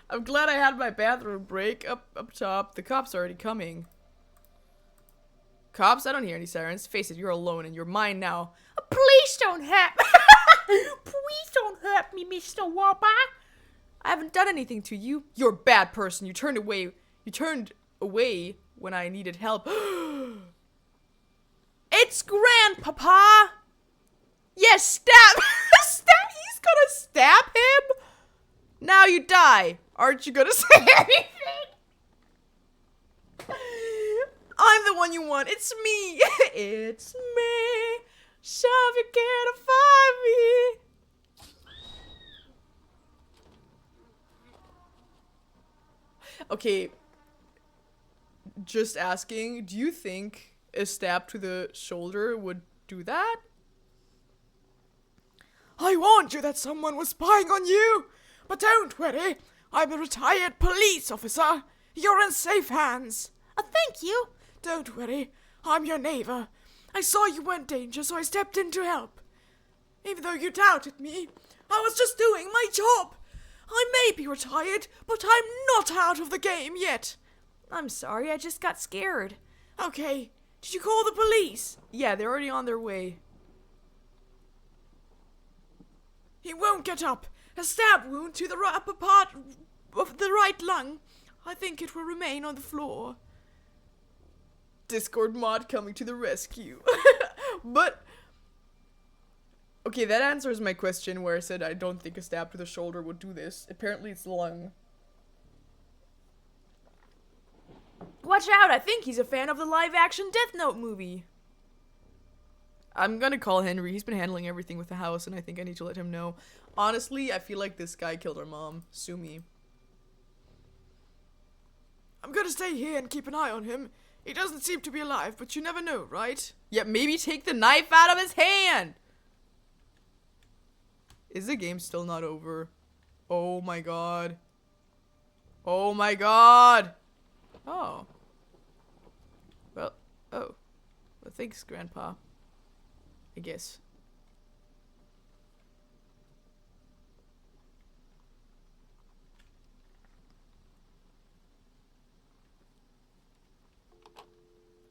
I'm glad I had my bathroom break up top. The cops are already coming. Cops, I don't hear any sirens. Face it, you're alone and you're mine now. Please don't hurt. Please don't hurt me, Mr. Whopper. I haven't done anything to you. You're a bad person. You turned away. You turned away when I needed help. It's Grandpapa. Yes, stab. Stab. He's gonna stab him. Now you die. Aren't you gonna say anything? I'm the one you want. It's me. It's me. Shove you can't find me. Okay. Just asking, do you think a stab to the shoulder would do that? I warned you that someone was spying on you. But don't worry. I'm a retired police officer. You're in safe hands. Thank you. Don't worry, I'm your neighbor. I saw you were in danger, so I stepped in to help. Even though you doubted me, I was just doing my job. I may be retired, but I'm not out of the game yet. I'm sorry, I just got scared. Okay, did you call the police? Yeah, they're already on their way. He won't get up. A stab wound to the upper part of the right lung. I think it will remain on the floor. Discord mod coming to the rescue. But okay, that answers my question where I said I don't think a stab to the shoulder would do this. Apparently it's the lung. Watch out, I think he's a fan of the live-action Death Note movie. I'm gonna call Henry. He's been handling everything with the house, and I think I need to let him know. Honestly, I feel like this guy killed our mom. Sue me. I'm gonna stay here and keep an eye on him. He doesn't seem to be alive, but you never know, right? Yeah, maybe take the knife out of his hand! Is the game still not over? Oh my god. Oh my god! Oh. Well, oh. Well, thanks, Grandpa. I guess.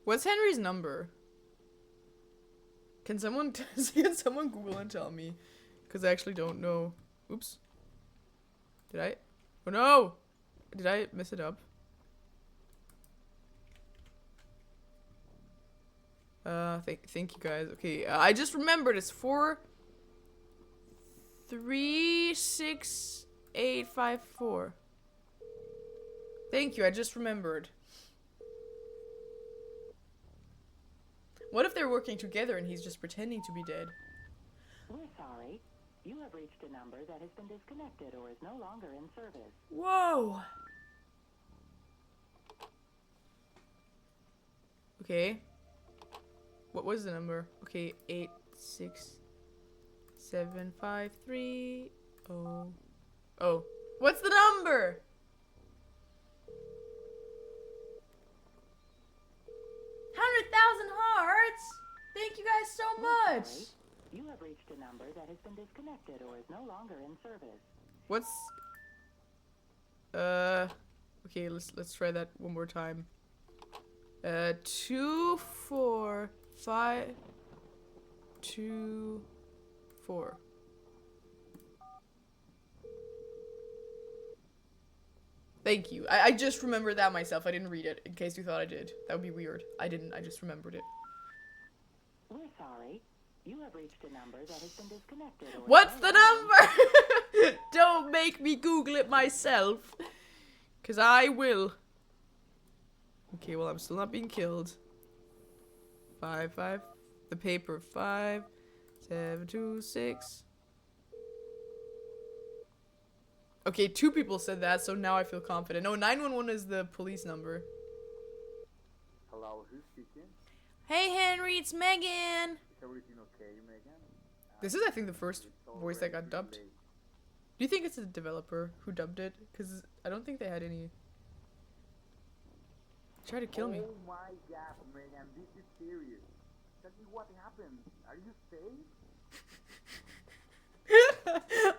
What's Henry's number? Can someone Google and tell me? Because I actually don't know. Oops. Did I? Oh no! Did I mess it up? Thank you guys. Okay, I just remembered it's 4368854. Thank you, I just remembered. What if they're working together and he's just pretending to be dead? We're sorry. You have reached a number that has been disconnected or is no longer in service. Whoa! Okay. What was the number? Okay, 86753. Oh. What's the number? Hearts. Thank you guys so much. You have reached a number that has been disconnected or is no longer in service. What's okay, let's try that one more time. 24524. Thank you. I just remembered that myself. I didn't read it in case you thought I did. That would be weird. I didn't. I just remembered it. We're sorry. You have reached a number that has been disconnected or is What's no the longer- number? Don't make me Google it myself. Because I will. Okay, well, I'm still not being killed. 5, 5. The paper. 5, 7, 2, 6. Okay, 2 people said that, so now I feel confident. No, 911 is the police number. Hello, who's speaking? Hey, Henry, it's Megan. Is everything okay, Megan? This is, I think, the first voice that got dubbed. Do you think it's a developer who dubbed it? Because I don't think they had any. Try to kill me. Oh my god, Megan, this is serious. Tell me what happened. Are you safe?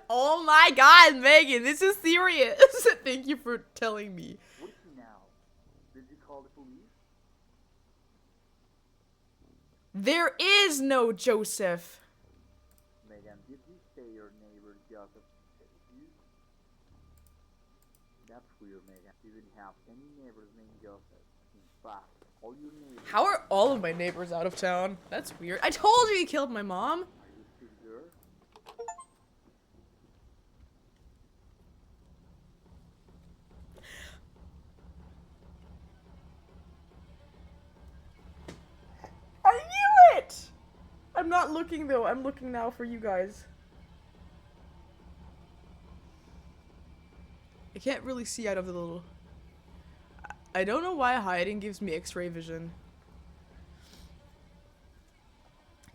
Oh my god, Megan, this is serious. Thank you for telling me. What is he now? Did you call the police? There is no Joseph. Megan, did you say your neighbor Joseph said you? That's weird, Megan. You didn't have any neighbors named Joseph. In fact, all your neighbors... How are all of my neighbors out of town? That's weird. I told you he killed my mom. Are you still there? I knew it! I'm not looking though. I'm looking now for you guys. I can't really see out of the little... I don't know why hiding gives me x-ray vision.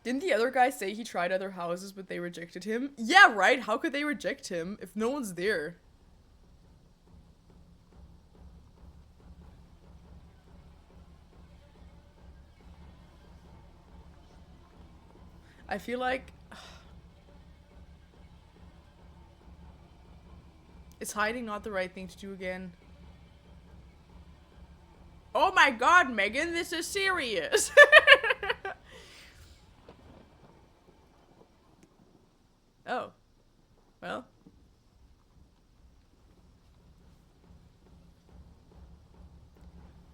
Didn't the other guy say he tried other houses but they rejected him? Yeah, right? How could they reject him if no one's there? I feel like... Is hiding not the right thing to do again? Oh my god, Megan, this is serious! Oh. Well.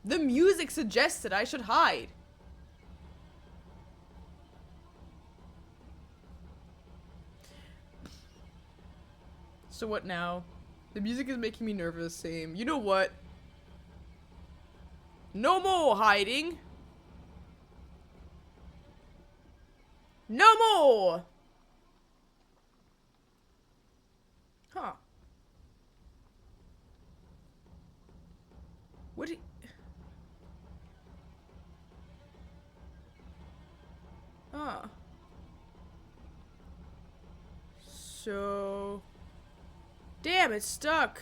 The music suggested I should hide. So what now? The music is making me nervous, same. You know what? No more hiding. No more. Huh. What do So... Damn, it's stuck.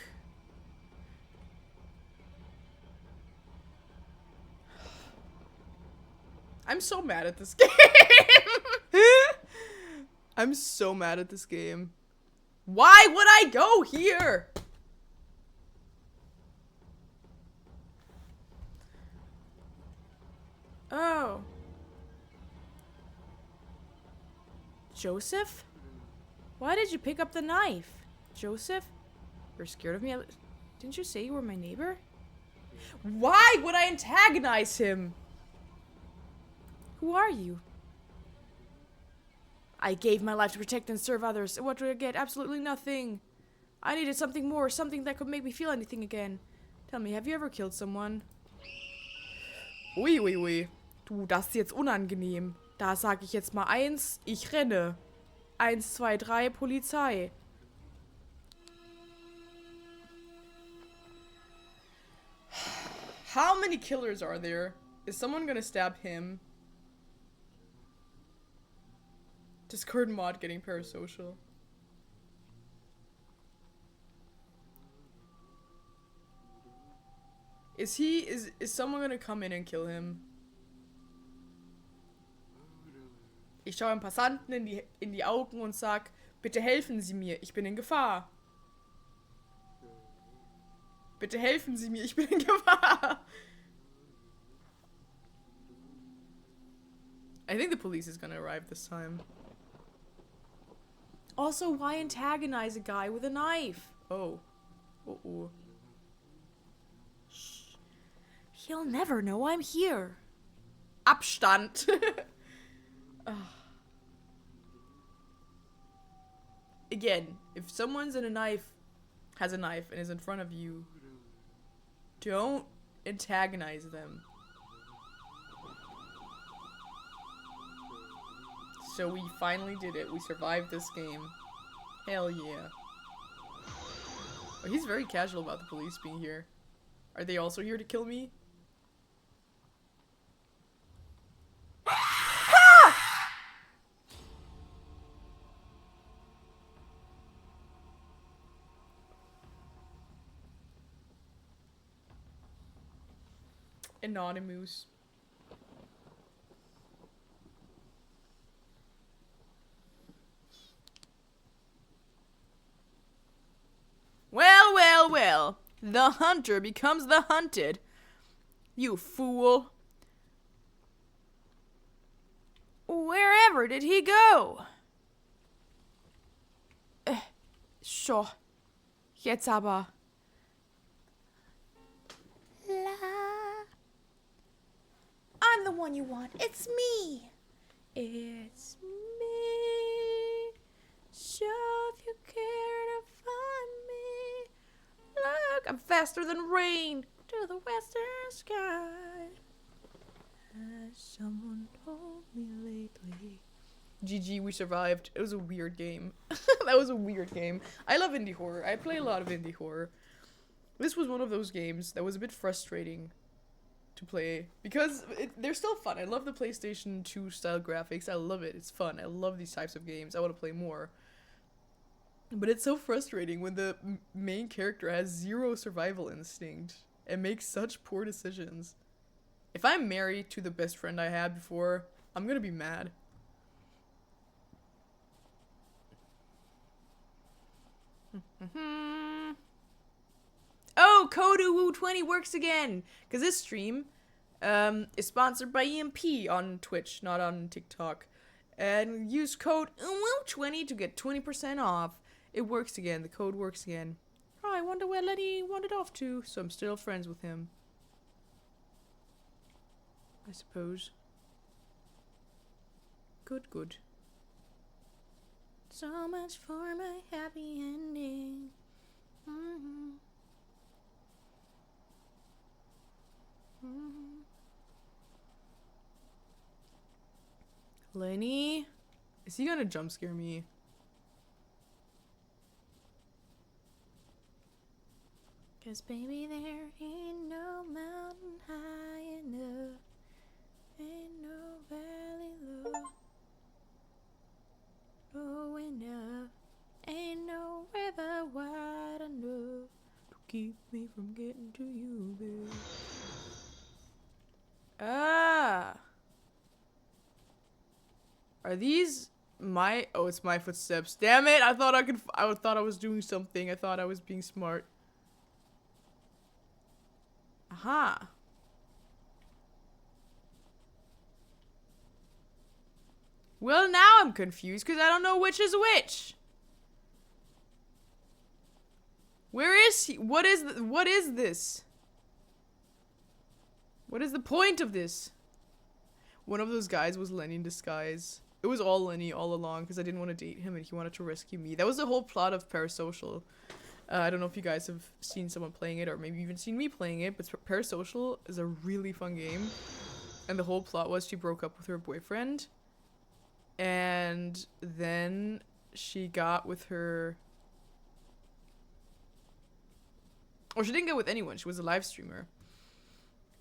I'm so mad at this game. I'm so mad at this game. Why would I go here? Oh. Joseph? Why did you pick up the knife? Joseph? You're scared of me? Didn't you say you were my neighbor? Why would I antagonize him? Who are you? I gave my life to protect and serve others. What do I get? Absolutely nothing. I needed something more, something that could make me feel anything again. Tell me, have you ever killed someone? Ui, ui, ui. Du, das ist jetzt unangenehm. Da sag ich jetzt mal 1, ich renne. 1, 2, 3, Polizei. How many killers are there? Is someone gonna stab him? Discord mod getting parasocial. Is someone gonna come in and kill him? Ich schaue einem Passanten in die Augen und sag, bitte helfen Sie mir, ich bin in Gefahr. Bitte helfen Sie mir, ich bin in Gefahr. I think the police is gonna arrive this time. Also, why antagonize a guy with a knife? Oh. Uh-oh. Shh. He'll never know I'm here. Abstand. again, if someone's has a knife and is in front of you, don't antagonize them. So we finally did it. We survived this game. Hell yeah. Oh, he's very casual about the police being here. Are they also here to kill me? Anonymous. Well, well, well. The hunter becomes the hunted. You fool. Wherever did he go? So. Jetzt aber. I'm the one you want. It's me. It's me. So if you care to find me, look, I'm faster than rain to the western sky. As someone told me lately. GG, we survived. It was a weird game. That was a weird game. I love indie horror. I play a lot of indie horror. This was one of those games that was a bit frustrating to play because they're still fun. I love the PlayStation 2 style graphics. I love it. It's fun. I love these types of games. I want to play more. But it's so frustrating when the main character has zero survival instinct and makes such poor decisions. If I'm married to the best friend I had before, I'm gonna be mad. Oh, Kodu20 works again! Because this stream is sponsored by EMP on Twitch, not on TikTok. And use code WOO20 to get 20% off. It works again. The code works again. Oh, I wonder where Lenny wandered off to, so I'm still friends with him. I suppose. Good, good. So much for my happy ending. Lenny? Is he gonna jump scare me? Cause baby, there ain't no mountain high enough, ain't no valley low enough, ain't no river wide enough to keep me from getting to you, babe. Ah! Are these my... Oh, it's my footsteps. Damn it! I thought I thought I was doing something. I thought I was being smart. Aha. Well, now I'm confused because I don't know which is which. Where is he? What is this? What is the point of this? One of those guys was Lenny in disguise. It was all Lenny all along because I didn't want to date him and he wanted to rescue me. That was the whole plot of Parasocial. I don't know if you guys have seen someone playing it or maybe even seen me playing it, but Parasocial is a really fun game. And the whole plot was she broke up with her boyfriend. And then she got with her... Or she didn't get with anyone. She was a live streamer.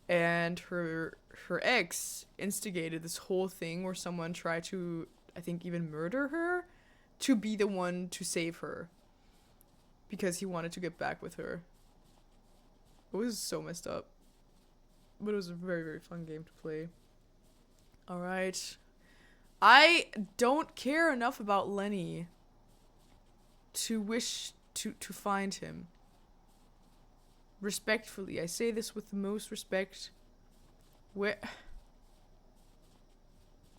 And her ex instigated this whole thing where someone tried to, I think, even murder her to be the one to save her. Because he wanted to get back with her. It was so messed up. But it was a very, very fun game to play. Alright. I don't care enough about Lenny to wish to find him. Respectfully. I say this with the most respect. Where...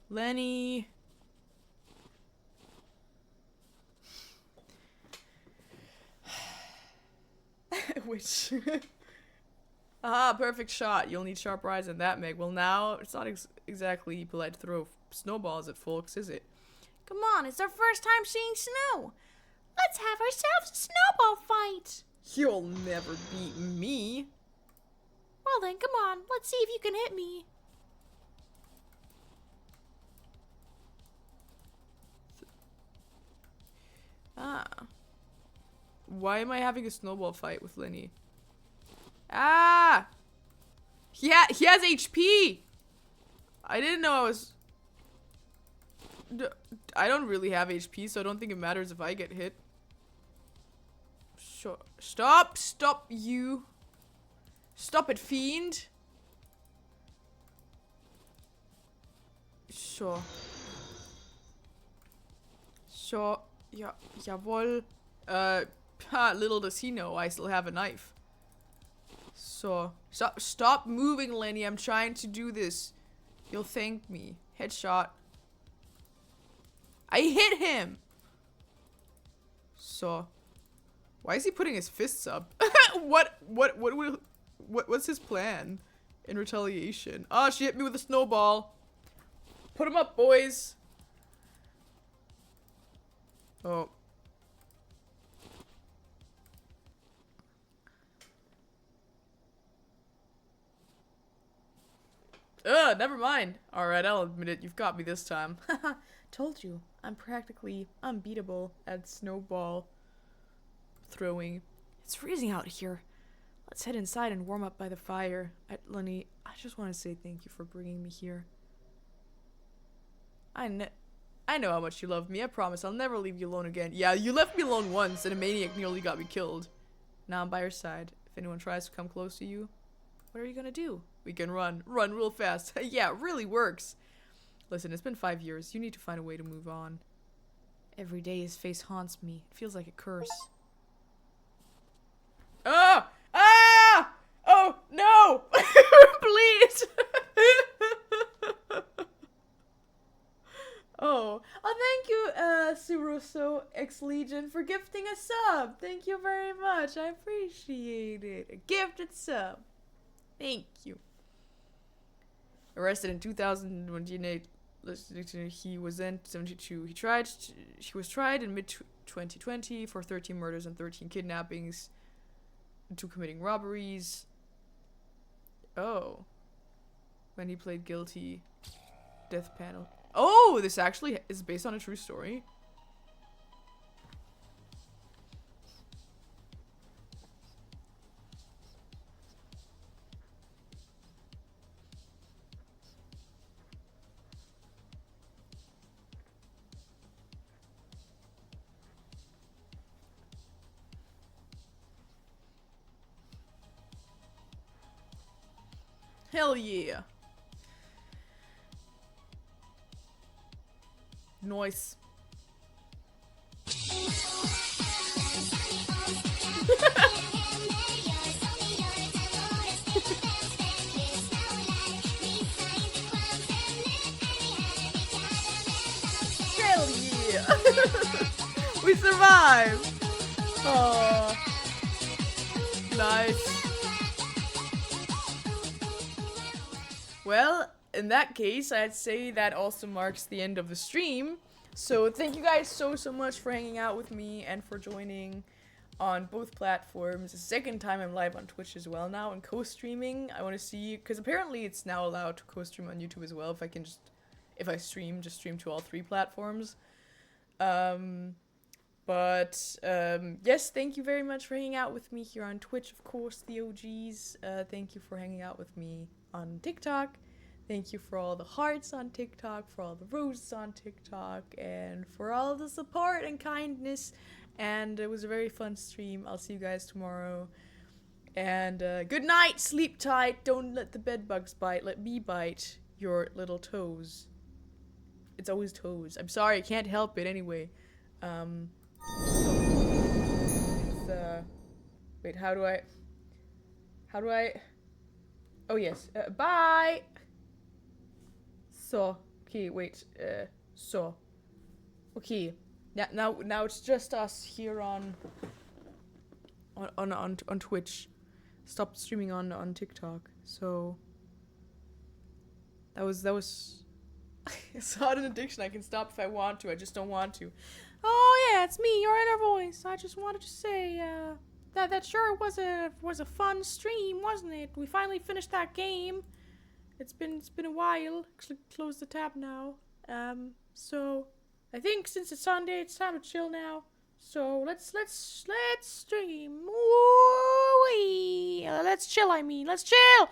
Lenny... Which... Aha, perfect shot. You'll need sharp eyes and that, Meg. Well, now, it's not exactly polite to throw snowballs at folks, is it? Come on, it's our first time seeing snow. Let's have ourselves a snowball fight. You'll never beat me. Well then, come on. Let's see if you can hit me. Ah. Why am I having a snowball fight with Lenny? Ah! He has HP! I didn't know I was... I don't really have HP, so I don't think it matters if I get hit. Sure. Stop! Stop, you! Stop it, fiend! Sure. Sure. Ja, jawohl. Little does he know, I still have a knife. So, stop moving, Lenny. I'm trying to do this. You'll thank me. Headshot. I hit him! So, why is he putting his fists up? What's his plan in retaliation? Oh, she hit me with a snowball. Put him up, boys. Oh. Never mind. Alright, I'll admit it. You've got me this time. Told you. I'm practically unbeatable at snowball throwing. It's freezing out here. Let's head inside and warm up by the fire. Lenny, I just want to say thank you for bringing me here. I know how much you love me. I promise I'll never leave you alone again. Yeah, you left me alone once and a maniac nearly got me killed. Now I'm by your side. If anyone tries to come close to you, what are you gonna do? We can run. Run real fast. Yeah, it really works. Listen, it's been 5 years. You need to find a way to move on. Every day his face haunts me. It feels like a curse. Ah! Ah! Oh, no! Please! Oh, thank you, Suruso X-Legion, for gifting a sub. Thank you very much. I appreciate it. A gifted sub. Thank you. Arrested in 2028. He was then 72. He was tried in mid-2020 for 13 murders and 13 kidnappings, and 2 committing robberies. Oh. When he played guilty. Death panel. Oh, this actually is based on a true story. Hell yeah. Nice. Hell yeah. We survived. Oh. Nice. Well, in that case, I'd say that also marks the end of the stream. So thank you guys so much for hanging out with me and for joining on both platforms. The second time I'm live on Twitch as well now and co-streaming. I want to see, because apparently it's now allowed to co-stream on YouTube as well if I can if I stream to all 3 platforms. Yes, thank you very much for hanging out with me here on Twitch, of course, the OGs. Thank you for hanging out with me on TikTok. Thank you for all the hearts on TikTok, for all the roses on TikTok, and for all the support and kindness. And it was a very fun stream. I'll see you guys tomorrow. And good night, sleep tight, don't let the bed bugs bite, let me bite your little toes. It's always toes. I'm sorry, I can't help it anyway. Wait, how do I... Oh, yes. Bye! So, okay, wait. So. Okay. Yeah, now it's just us here on Twitch. Stopped streaming on TikTok. So that was it's not an addiction. I can stop if I want to. I just don't want to. Oh yeah, it's me, your inner voice. I just wanted to say, that sure was a fun stream, wasn't it? We finally finished that game. It's been a while. Close the tab now. So I think since it's Sunday, it's time to chill now. So let's stream. Ooh-wee. Let's chill. Let's chill.